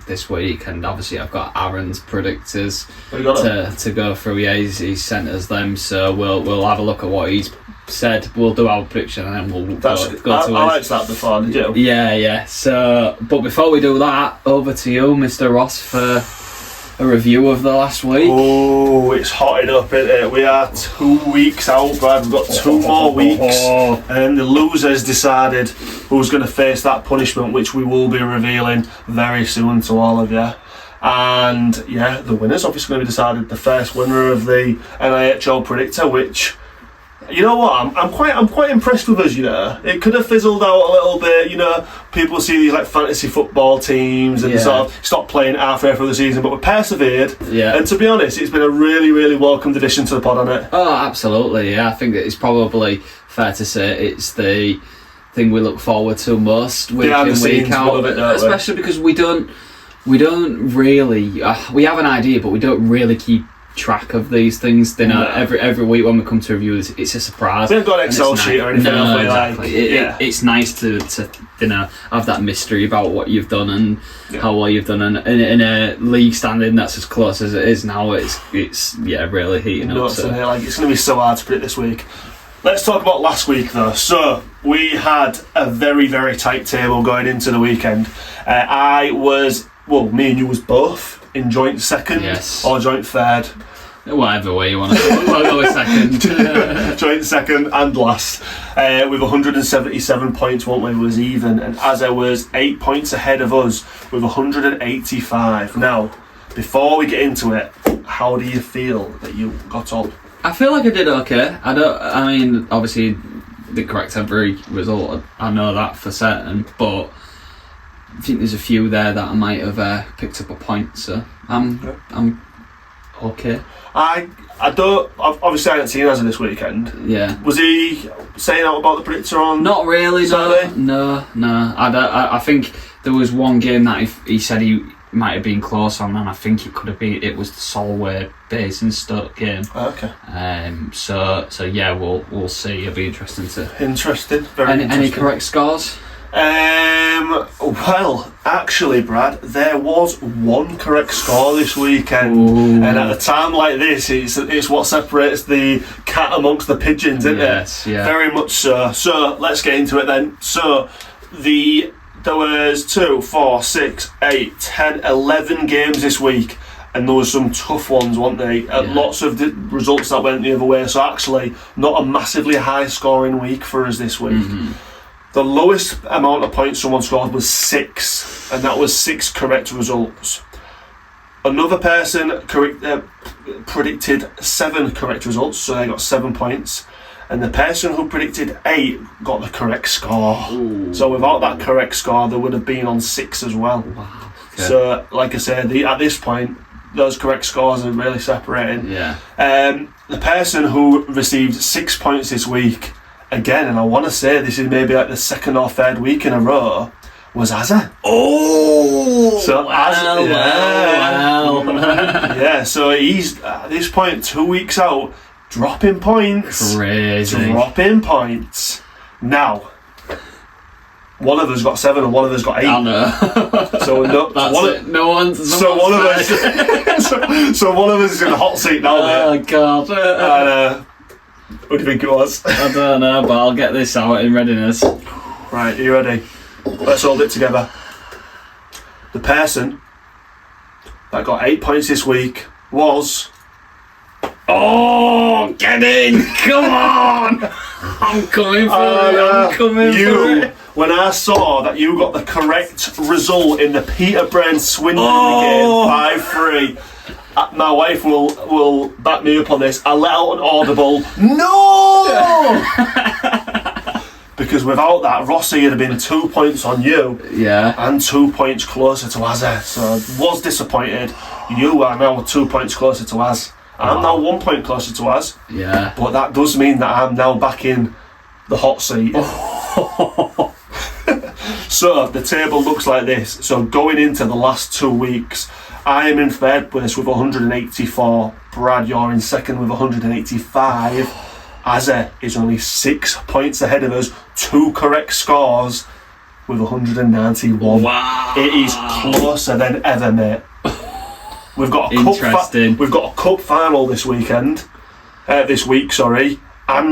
this week, and obviously I've got Aaron's predictors to go through. Yeah, he's sent us them, so we'll have a look at what he's said. We'll do our prediction, and then we'll go to I liked that before, did you? Yeah. So, but before we do that, over to you, Mr. Ross, for a review of the last week. Oh, it's hotting up, isn't it? We are 2 weeks out, Brad. We've got 2 more weeks, and the losers decided who's going to face that punishment, which we will be revealing very soon to all of you. And yeah, the winner's obviously going to be decided. The first winner of the NIHL Predictor, which, you know what, I'm quite impressed with us. You know, it could have fizzled out a little bit. You know, people see these like fantasy football teams and sort of stop playing halfway through the season, but we persevered. Yeah. And to be honest, it's been a really, really welcomed addition to the pod, hasn't it? Oh, absolutely. Yeah, I think that it's probably fair to say it's the thing we look forward to most week in, week out, especially because we don't really we have an idea, but we don't really keep track of these things. You know, every week when we come to review, it's a surprise. We haven't got an Excel sheet or anything. No, exactly. It's nice to have that mystery about what you've done and how well you've done, and in a league standing that's as close as it is now, it's really heating up. So. It's going to be so hard to predict this week. Let's talk about last week though. So we had a very, very tight table going into the weekend. Me and you was both in joint second or joint third. Whatever way you want to we'll go with second. Joint second and last with 177 points, weren't we? Was even, and Azza was 8 points ahead of us with 185. Now, before we get into it, how do you feel that you got up? I feel like I did okay. I mean, obviously, the correct every result, I know that for certain, but I think there's a few there that I might have picked up a point, so I'm okay. I obviously I hadn't seen Azza this weekend. Yeah. Was he saying out about the predictor on? Not really. Saturday? No. I think there was one game that he said he might have been close on, and I think it was the Solway Basin Stoke game. Okay. So yeah, we'll see. It'll be interesting to. Interesting. Very interesting. Any correct scores? Well, actually, Brad, there was one correct score this weekend. Ooh. And at a time like this, it's what separates the cat amongst the pigeons, isn't it? Yes, yeah. Very much so. So let's get into it then. So there was 2, 4, 6, 8, 10, 11 games this week, and there was some tough ones, weren't they? Lots of results that went the other way, so actually not a massively high scoring week for us this week. Mm-hmm. The lowest amount of points someone scored was 6, and that was 6 correct results. Another person predicted 7 correct results, so they got 7 points. And the person who predicted 8 got the correct score. Ooh. So without that correct score, they would have been on 6 as well. Wow. Okay. So, like I said, at this point, those correct scores are really separating. Yeah. The person who received 6 points this week, again, and I want to say this is maybe like the second or third week in a row, was Azza. Oh! So well. Yeah, so he's, at this point, 2 weeks out, dropping points. Crazy. Dropping points. Now, one of us got 7 and one of us got 8. I know. So no one's. So one of us. So one of us is in the hot seat now. Oh God. And, what do you think it was? I don't know, but I'll get this out in readiness. Right, are you ready? Let's hold it together. The person that got 8 points this week was. Oh, get in! Come on! I'm coming for it. When I saw that you got the correct result in the Peterborough Swindon game 5-3, my wife will back me up on this. I let out an audible no, because without that, Rossy would have been 2 points on you, and 2 points closer to Azza. So I was disappointed. You are now 2 points closer to Az. I'm now 1 point closer to Az. Yeah. But that does mean that I'm now back in the hot seat. So the table looks like this. So going into the last 2 weeks, I am in third place with 184 Brad, you're in second with 185. Azza is only 6 points ahead of us. 2 correct scores with 191. Wow. It is closer than ever, mate. We've got a we've got a cup final this week, and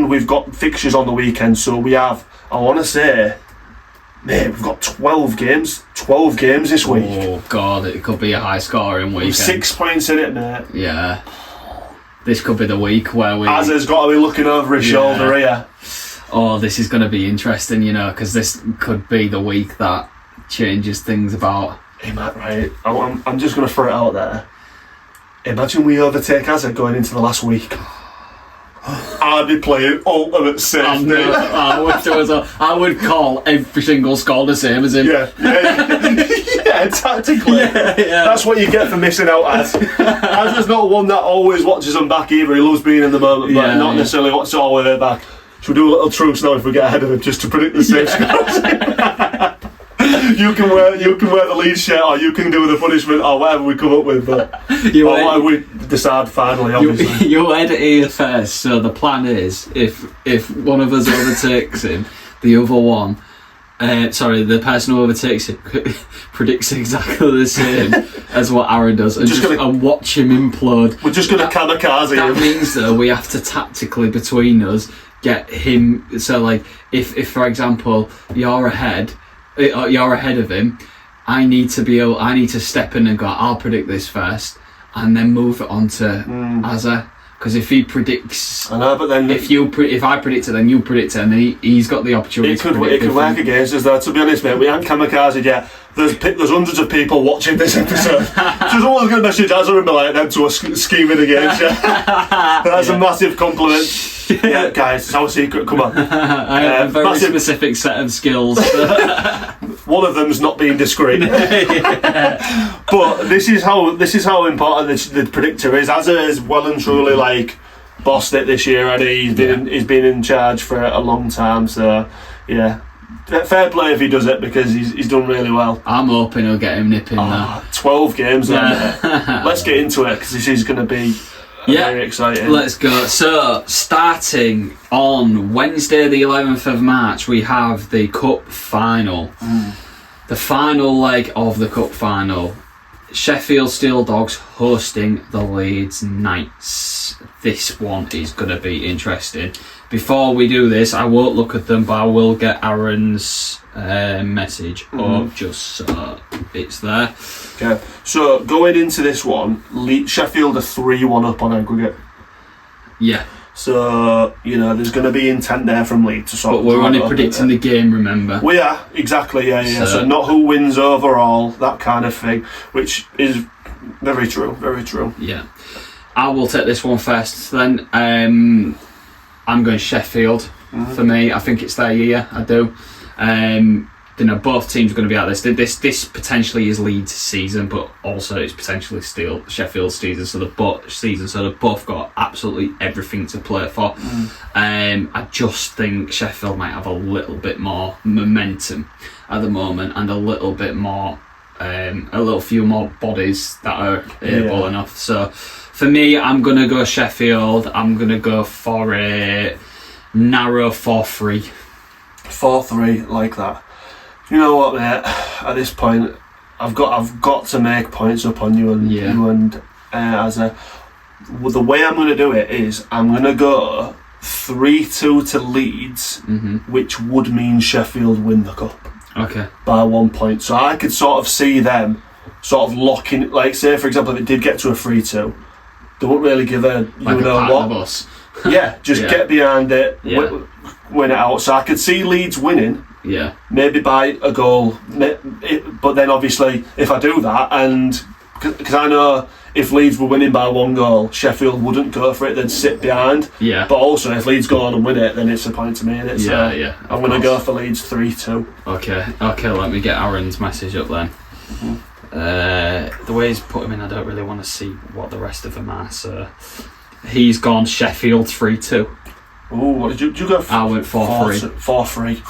we've got fixtures on the weekend. So we have, I want to say, mate, we've got 12 games this week. Oh God, it could be a high scoring weekend. With 6 points in it, mate. Yeah. This could be the week where Azza's got to be looking over his shoulder here. Oh, this is going to be interesting, because this could be the week that changes things about. Hey, Matt, right? I'm just going to throw it out there. Imagine we overtake Azza going into the last week. I'd be playing ultimate safe. I wish there was I would call every single score the same as him. Yeah, tactically. Yeah. That's what you get for missing out, Az. Azza's not one that always watches them back either. He loves being in the moment, but not necessarily watches all the way back. Should we do a little truce now if we get ahead of him, just to predict the safe scores? You can wear the lead shirt, or you can do the punishment, or whatever we come up with. But we decide finally, obviously. You heard it here first. So the plan is, if one of us overtakes him, the other one, the person who overtakes him predicts exactly the same as what Aaron does, and watch him implode. We're just going to kamikaze him. That means though we have to tactically between us get him. So like, if for example you're ahead of him, I need to step in and go, I'll predict this first, and then move it on to Azza. Because if he predicts, I know, but then if I predict it, then you predict it, and then he's got the opportunity. It could work against us, though. To be honest, mate, we haven't kamikazed yet. There's hundreds of people watching this episode. So someone's going to message Azza and be like, them two are scheming against you. That's a massive compliment. Yeah, guys, it's our secret. Come on. I have a very specific set of skills. One of them's not being discreet. But this is how important the predictor is. Azza is well and truly bossed it this year, and he's been in charge for a long time. So yeah, fair play if he does it, because he's done really well. I'm hoping he'll get him nipping there. 12 games then. Let's get into it, because this is going to be very exciting. Let's go. So starting on Wednesday the 11th of March, we have the Cup Final. The final leg of the Cup Final. Sheffield Steel Dogs hosting the Leeds Knights. This one is going to be interesting. Before we do this, I won't look at them, but I will get Aaron's message up just so it's there. Okay, so going into this one, Sheffield are 3-1 up on aggregate. Yeah. So, there's going to be intent there from Leeds. But we're only predicting the game, remember? We are, exactly, yeah. So not who wins overall, that kind of thing, which is very true, very true. Yeah. I will take this one first then. I'm going Sheffield for me. I think it's their year, I do. Both teams are going to be out this. This potentially is Leeds' season, but also it's potentially still Sheffield's season. So they've both got absolutely everything to play for. I just think Sheffield might have a little bit more momentum at the moment, and a little few more bodies that are able enough. So for me, I'm going to go Sheffield. I'm going to go for a narrow 4-3. 4-3, like that. You know what, mate? At this point, I've got to make points up on you and Azza. The way I'm going to do it is I'm going to go 3-2 to Leeds, which would mean Sheffield win the cup. Okay. By 1 point. So I could sort of see them sort of locking. Like, say for example, if it did get to a 3-2, they wouldn't really give a bus. Just get behind it, win it out. So I could see Leeds winning. Yeah. Maybe by a goal, but then obviously if I do that, and because I know if Leeds were winning by 1 goal, Sheffield wouldn't go for it; they'd sit behind. Yeah. But also if Leeds go on and win it, then it's a point to me, and it's I'm going to go for Leeds 3-2. Okay. Let me get Aaron's message up then. The way he's put him in, I don't really want to see what the rest of them are. So he's gone Sheffield 3-2. Oh, what did you go for? I went 4-3. 4-3.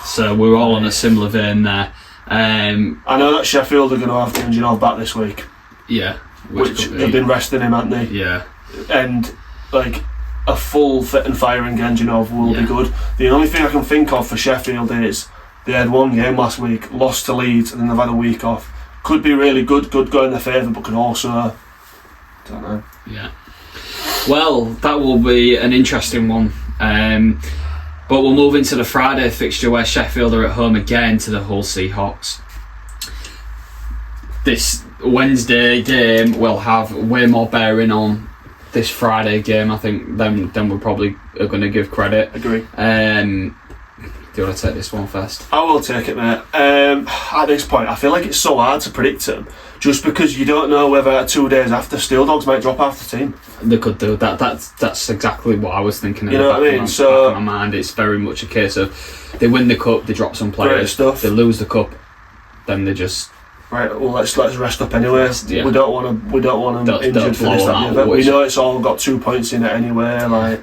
So we're all on a similar vein there. I know that Sheffield are going to have Gunjan back this week. Yeah. Which they've been resting him, haven't they? Yeah. and like a full fit and firing engine of will be good. The only thing I can think of for Sheffield is they had one game last week, lost to Leeds, and then they've had a week off. Could be really good go in their favour, but could also, don't know. Yeah. Well, that will be an interesting one. But we'll move into the Friday fixture where Sheffield are at home again to the Hull Seahawks. This Wednesday game will have way more bearing on this Friday game, I think, than we probably are going to give credit. Agree. Do you want to take this one first? I will take it, mate. At this point, I feel like it's so hard to predict them, just because you don't know whether 2 days after Steel Dogs might drop half the team. They could do that. That's exactly what I was thinking. You know what I mean? Back of my mind, it's very much a case of they win the cup, they drop some players, they lose the cup, then they just. Right, well let's rest up anyway. We don't want them injured for this. We know it's all got 2 points in it anyway.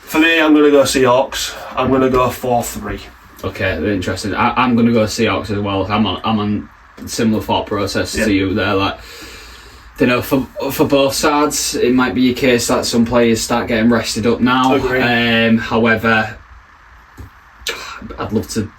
For me, I'm going to go Seahawks. I'm going to go 4-3. Okay, interesting. I'm going to go Seahawks as well. I'm on similar thought process to you there. Like, you know, for both sides, it might be a case that some players start getting rested up now. However, I'd love to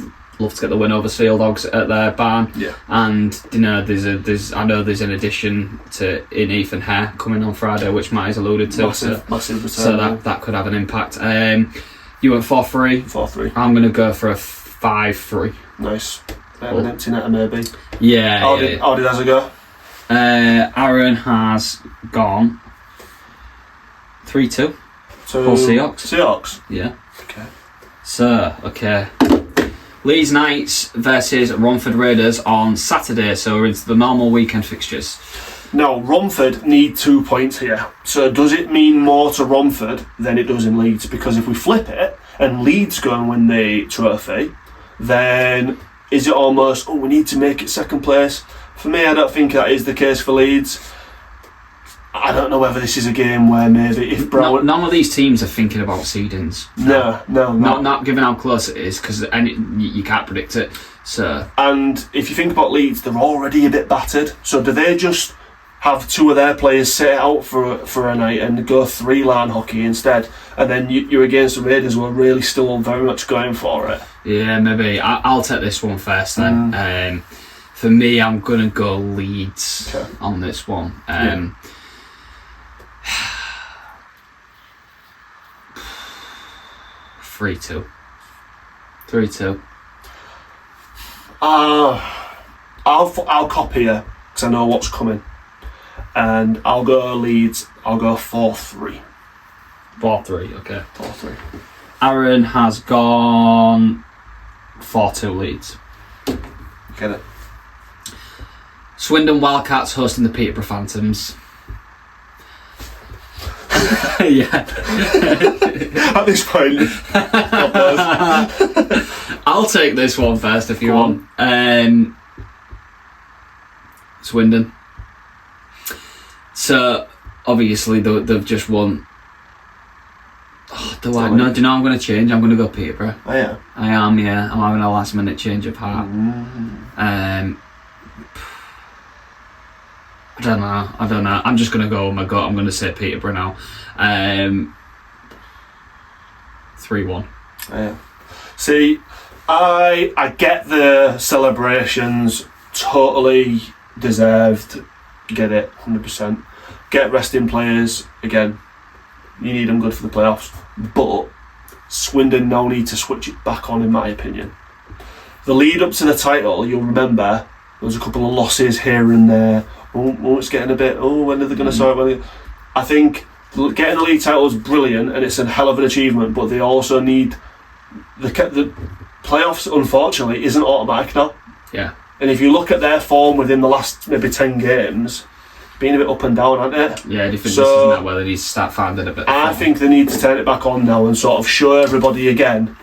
get the win over Steel Dogs at their barn. Yeah. And you know, there's an addition to in Ethan Hare coming on Friday, which Matt has alluded to. Massive return. So that could have an impact. You went 4-3. 4-3. I'm going to go for a 5-3. Nice. An empty netter maybe. Yeah. How did Azza go? Aaron has gone 3-2. Hull Seahawks. Seahawks. Yeah. Okay. So, okay. Leeds Knights versus Romford Raiders on Saturday, so we're into the normal weekend fixtures. Now, Romford need 2 points here. So does it mean more to Romford than it does in Leeds? Because if we flip it and Leeds go and win the trophy, then is it almost, we need to make it second place? For me, I don't think that is the case for Leeds. I don't know whether this is a game where maybe if Brown... None of these teams are thinking about seedings. No. Not given how close it is, because you can't predict it. So. And if you think about Leeds, they're already a bit battered. So do they just have 2 of their players sit out for a night and go 3-line hockey instead? And then you're against the Raiders who are really still very much going for it. Yeah, maybe. I'll take this one first then. For me, I'm going to go Leeds on this one. 3-2. 3-2. I'll copy you because I know what's coming, and I'll go Leeds. I'll go 4-3. 4-3. Okay. 4-3. Aaron has gone 4-2 Leeds. Get it. Swindon Wildcats hosting the Peterborough Phantoms. Yeah. At this point, God knows. I'll take this one first if you want. Swindon. So obviously they've just won. Do you know I'm going to change? I'm going to go Peterborough. Oh yeah. I am. Yeah. I'm having a last minute change of heart. I don't know. I'm just going to go with my gut. I'm going to say Peterborough now. 3-1. Yeah. See, I get the celebrations, totally deserved. Get it, 100%. Get resting players again. You need them good for the playoffs, but Swindon now need to switch it back on, in my opinion. The lead up to the title, you'll remember there was a couple of losses here and there. It's getting a bit. When are they going to start? I think getting the league title is brilliant and it's a hell of an achievement, but they also need the playoffs. Unfortunately, isn't automatic now. Yeah. And if you look at their form within the last maybe 10 games, been a bit up and down, aren't they? Yeah, do you think this isn't that where they need to start finding a bit? I think they need to turn it back on now and sort of show everybody again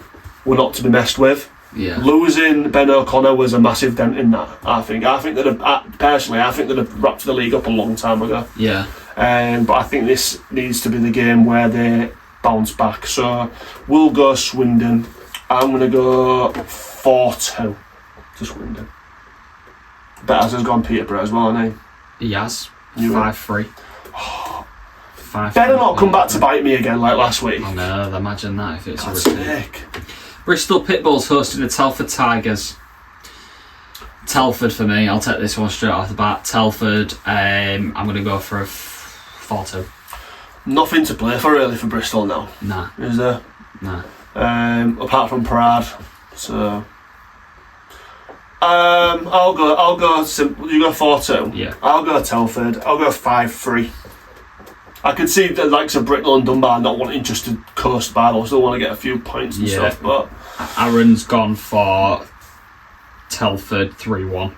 we're not to be messed with. Yeah. Losing Ben O'Connor was a massive dent in that. I think that personally, I think they'd have wrapped the league up a long time ago. Yeah. But I think this needs to be the game where they bounce back. So we'll go Swindon. I'm going to go 4-2 to Swindon. Bet has gone Peterborough as well, hasn't he? He has. 5-3. 5. Better not come back to bite me again like last week. I know, imagine that if it's God's a repeat. sake. Bristol Pitbulls hosting the Telford Tigers. Telford for me, I'll take this one straight off the bat. Telford, I'm going to go for a 4-2. Nothing to play for really for Bristol now. Nah. Is there? Nah. Apart from Parade. So I'll go simple. You go 4-2. Yeah. I'll go Telford. I'll go 5-3. I could see the likes of Bristol and Dunbar not wanting just to coast by. They'll still want to get a few points and stuff. But Aaron's gone for Telford 3-1.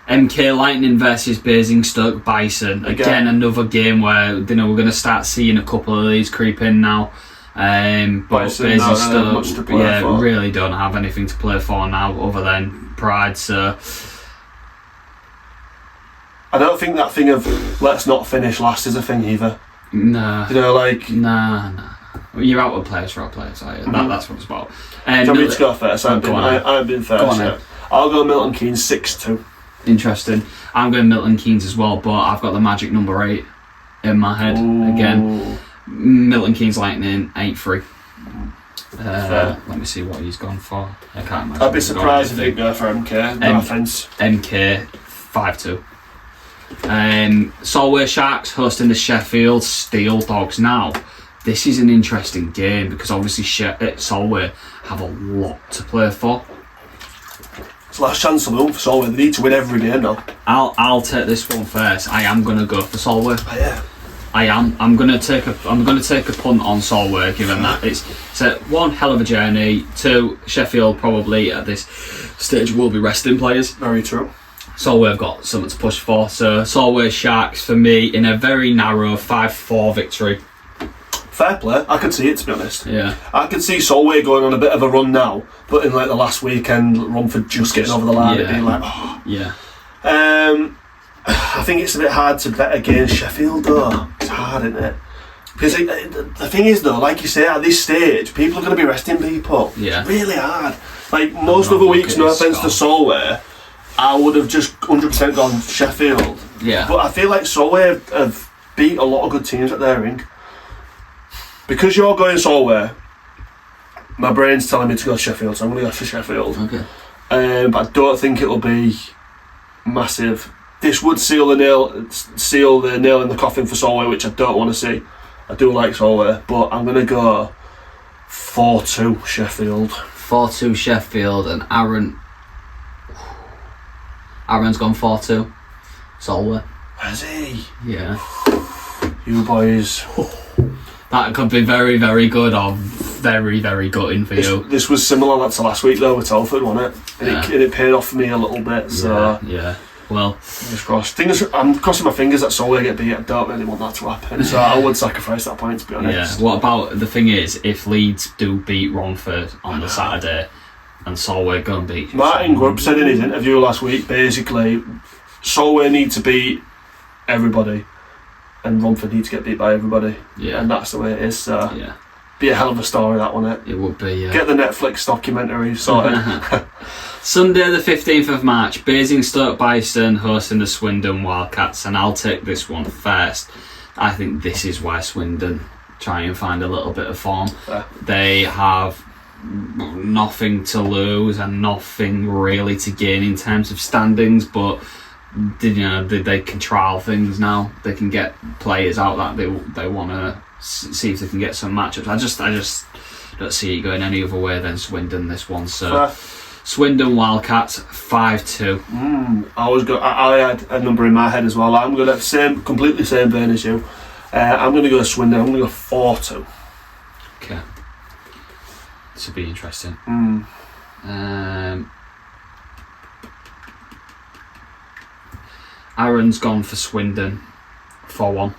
MK Lightning versus Basingstoke Bison. Again, another game where we're going to start seeing a couple of these creep in now. But Basingstoke, really don't have anything to play for now other than pride. So I don't think that thing of let's not finish last is a thing either. Nah. Nah. You're out of players for our players, are you? Mm-hmm. That's what it's about. Do you want me to go first? I've been first. Go on, yeah. I'll go Milton Keynes 6-2. Interesting. I'm going Milton Keynes as well, but I've got the magic number 8 in my head. Ooh. Again, Milton Keynes Lightning 8-3. Let me see what he's gone for. I can't imagine. I'd be surprised if he'd go for MK. No offence. MK 5-2. Solway Sharks hosting the Sheffield Steel Dogs. Now, this is an interesting game because obviously Solway have a lot to play for. It's last chance saloon for Solway. They need to win every game now. I'll take this one first. I am going to go for Solway. Oh, yeah. I am. I'm going to take a punt on Solway, given that it's one hell of a journey. 2, Sheffield probably at this stage will be resting players. Very true. Solway have got something to push for. So Solway Sharks for me in a very narrow 5-4 victory. Fair play. I could see it, to be honest. Yeah. I could see Solway going on a bit of a run now, but in like the last weekend, Romford just getting over the line and being like, oh. Yeah. I think it's a bit hard to bet against Sheffield though. It's hard, isn't it? Because the thing is though, like you say, at this stage, people are going to be resting people. Yeah. It's really hard. Like most other weeks, no offence to Solway, I would have just 100% gone Sheffield. Yeah. But I feel like Solway have beat a lot of good teams at their rink. Because you're going Solway, my brain's telling me to go Sheffield, so I'm going to go for Sheffield. Okay. But I don't think it'll be massive. This would seal the nail in the coffin for Solway, which I don't want to see. I do like Solway, but I'm going to go 4-2 Sheffield. 4-2 Sheffield, and Aaron's gone 4-2 Solway. Has he? Yeah. You boys. That could be very, very good or very, very gutting for you. This was similar to last week though with Telford, wasn't it? And it paid off for me a little bit. So yeah. Well, fingers crossed. I'm crossing my fingers that Solway get beat. I don't really want that to happen, so I would sacrifice that point, to be honest. Yeah. What about the thing is, if Leeds do beat Romford on the Saturday, and Solway go and beat Martin Grubb said in his interview last week, basically, Solway need to beat everybody, and Romford need to get beat by everybody. Yeah. And that's the way it is. So yeah. Be a hell of a story, that, wouldn't it? It would be. Yeah. Get the Netflix documentary sorted. Sunday the 15th of March, Basingstoke Bison hosting the Swindon Wildcats, and I'll take this one first. I think this is where Swindon try and find a little bit of form. They have nothing to lose and nothing really to gain in terms of standings, but they can trial things now. They can get players out that they want to see if they can get some matchups. I just don't see it going any other way than Swindon this one. So Swindon Wildcats 5-2. I had a number in my head as well. I'm going to completely same vein as you. I'm going to go Swindon. I'm going to go 4-2. Okay. This will be interesting. Aaron's gone for Swindon 4-1.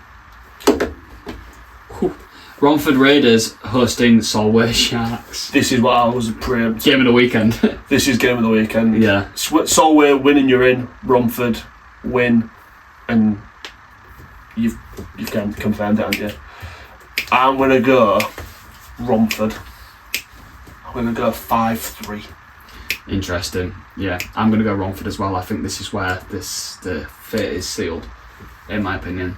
Romford Raiders hosting Solway Sharks. This is what I was preempting. Game of the weekend. This is game of the weekend. Yeah. Solway winning, you're in. Romford win, and you've confirmed it, haven't you? I'm going to go Romford. I'm going to go 5-3. Interesting. Yeah, I'm going to go Romford as well. I think this is where the fate is sealed. in my opinion.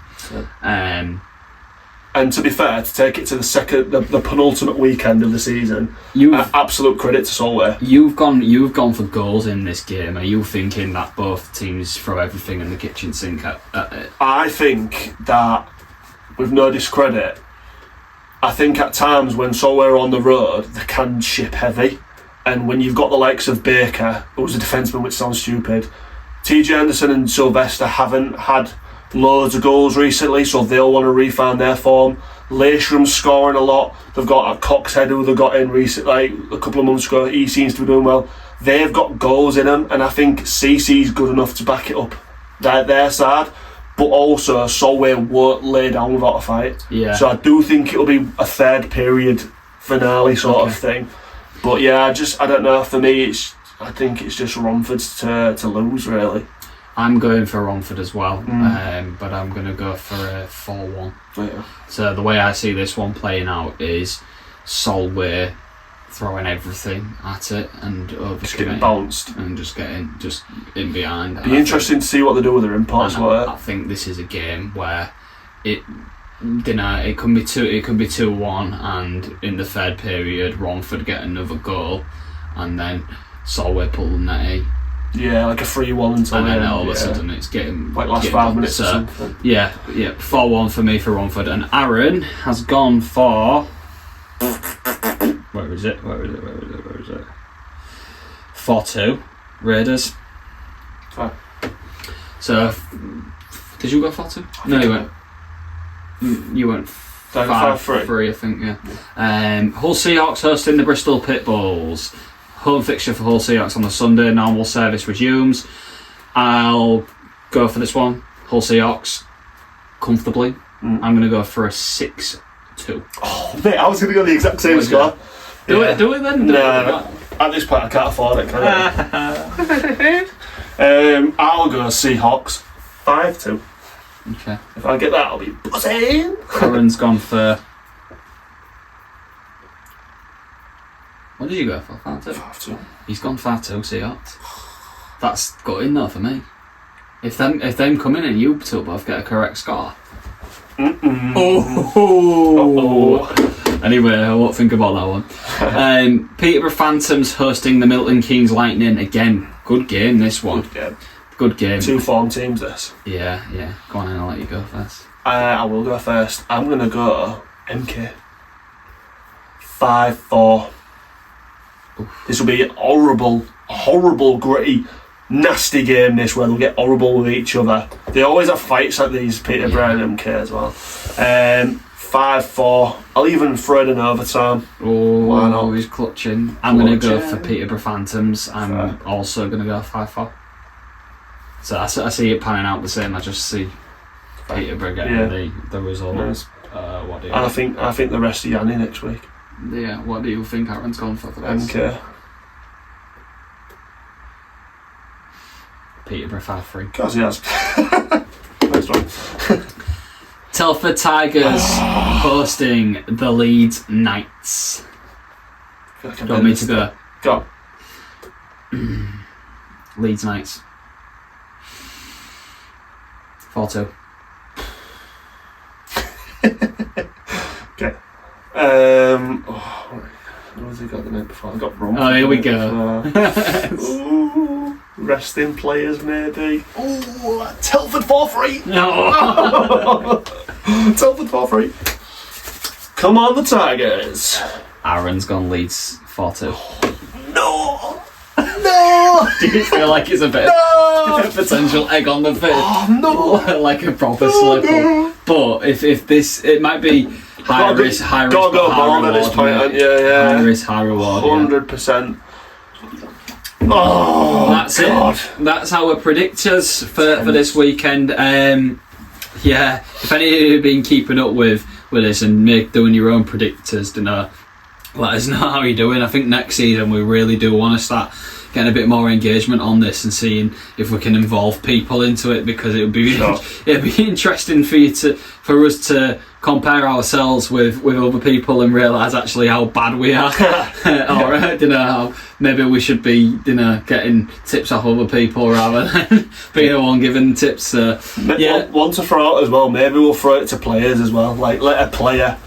And to be fair, to take it to the penultimate weekend of the season, absolute credit to Solway. You've gone for goals in this game. Are you thinking that both teams throw everything in the kitchen sink at it? I think that, with no discredit, I think at times when Solway are on the road, they can ship heavy. And when you've got the likes of Baker, who was a defenseman, which sounds stupid, TJ Anderson and Sylvester haven't had loads of goals recently, so they'll want to refine their form. Laceram's scoring a lot. They've got a Coxhead who they got in recently, like a couple of months ago. He seems to be doing well. They've got goals in them, and I think CC's good enough to back it up. Their side, but also Solway won't lay down without a fight. Yeah. So I do think it'll be a third period finale sort of thing. But yeah, I don't know. For me, I think it's just Romford's to lose, really. I'm going for Romford as well, but I'm going to go for a 4-1. Yeah. So the way I see this one playing out is Solway throwing everything at it and just getting bounced and just in behind. It'd be interesting to see what they do with their imports. I think this is a game where it could be 2-1, and in the third period Romford get another goal, and then Solway pull the net. Yeah, like a 3-1 until and then all of a sudden it's getting like last 5 minutes or something. Yeah, 4-1 for me for Romford, and Aaron has gone for. Where is it? 4-2 Raiders. Oh. So, did you go 4-2? No, you went. You went 5-3, I think. Yeah. Hull Seahawks hosting the Bristol Pitbulls. Home fixture for Hull Seahawks on the Sunday. Normal service resumes. I'll go for this one. Hull Seahawks comfortably. I'm going to go for a 6-2. Oh, mate, I was going to go the exact same score. Do it then. No. At this point, I can't afford it, can I? I'll go Seahawks 5-2. Okay. If I get that, I'll be buzzing. Aaron's gone for. What did you go for? 5-2. He's gone 5-2 Seahawks. That's gutting though for me. If them come in and you two both get a correct score. Anyway, I won't think about that one. Peterborough Phantoms hosting the Milton Keynes Lightning again. Good game this one. Good game. 2 form teams this. Yeah. Go on, I'll let you go first. I will go first. I'm going to go MK 5-4. This will be a horrible, gritty, nasty game this, where they'll get horrible with each other. They always have fights like these, Peterborough and MK as well. 5-4. I'll even throw it in overtime. Why not? He's clutching. I'm going to go for Peterborough Phantoms. I'm also going to go 5-4. So I see it panning out the same. I just see Peterborough getting the result. Nice. What do you? And I think the rest of Yanni next week. Yeah. What do you think Aaron's gone for this? MK. Peterborough 5-3. Because he has. Nice one. Telford Tigers hosting the Leeds Knights. Do you want me to go? Go. Leeds Knights. 4-2. Okay. What have they got the night before? I got Romford. Oh, here we go. Resting players, maybe. Telford 4-3. No. Telford 4-3. Come on, the Tigers. Aaron's gone Leeds 4-2. No. Do you feel like it's a bit of potential egg on the face? Oh, no. Like a proper slip up. No. But if this, it might be high risk, high reward. At this point, yeah. High risk, high reward. 100%. Oh, that's God. it. That's our predictors for this weekend. If any of you have been keeping up with this and doing your own predictors, let us know how you're doing. I think next season we really do want to start getting a bit more engagement on this and seeing if we can involve people into it, because it would be it'd be interesting for us to compare ourselves with other people and realise actually how bad we are, or how maybe we should be getting tips off other people rather than being the one giving tips. One to throw out as well. Maybe we'll throw it to players as well. Like, let a player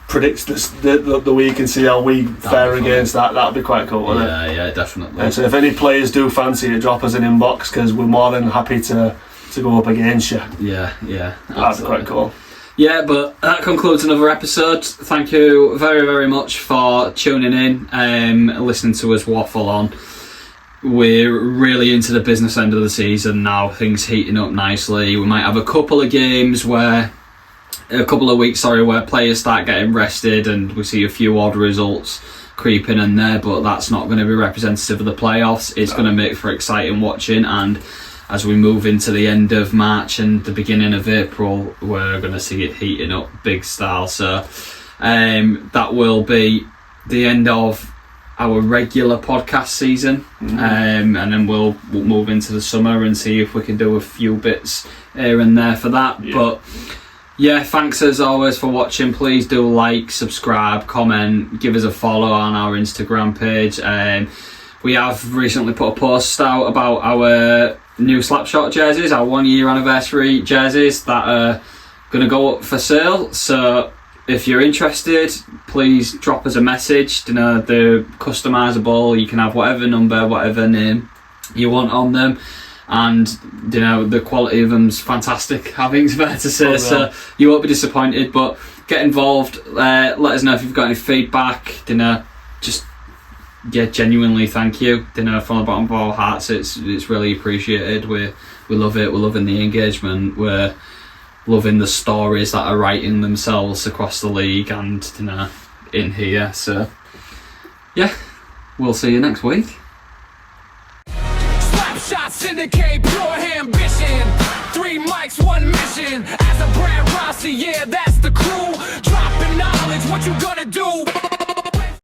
predict the week and see how we fare against that. That'd be quite cool, wouldn't it? Yeah, definitely. And so if any players do fancy it, drop us an inbox, because we're more than happy to go up against you. Yeah, that'd be quite cool. Yeah, but that concludes another episode. Thank you very, very much for tuning in, listening to us waffle on. We're really into the business end of the season now. Things heating up nicely. We might have a couple of weeks where players start getting rested and we see a few odd results creeping in there, but that's not going to be representative of the playoffs. It's going to make for exciting watching, and as we move into the end of March and the beginning of April, we're going to see it heating up big style. So that will be the end of our regular podcast season, and then we'll move into the summer and see if we can do a few bits here and there for that. But yeah, thanks as always for watching. Please do like, subscribe, comment, give us a follow on our Instagram page. We have recently put a post out about our new Slapshot jerseys, our 1 year anniversary jerseys that are going to go up for sale. So if you're interested, please drop us a message. They're customisable. You can have whatever number, whatever name you want on them, and the quality of them's fantastic, having fair to say. So you won't be disappointed. But get involved. Let us know if you've got any feedback. Genuinely thank you. From the bottom of our hearts, it's really appreciated. We love it. We're loving the engagement. We're loving the stories that are writing themselves across the league and in here. So yeah, we'll see you next week. Slapshot Syndicate, pure ambition. 3 mics, 1 mission. Azza and Rossy, yeah, that's the crew. Dropping knowledge, what you gonna do?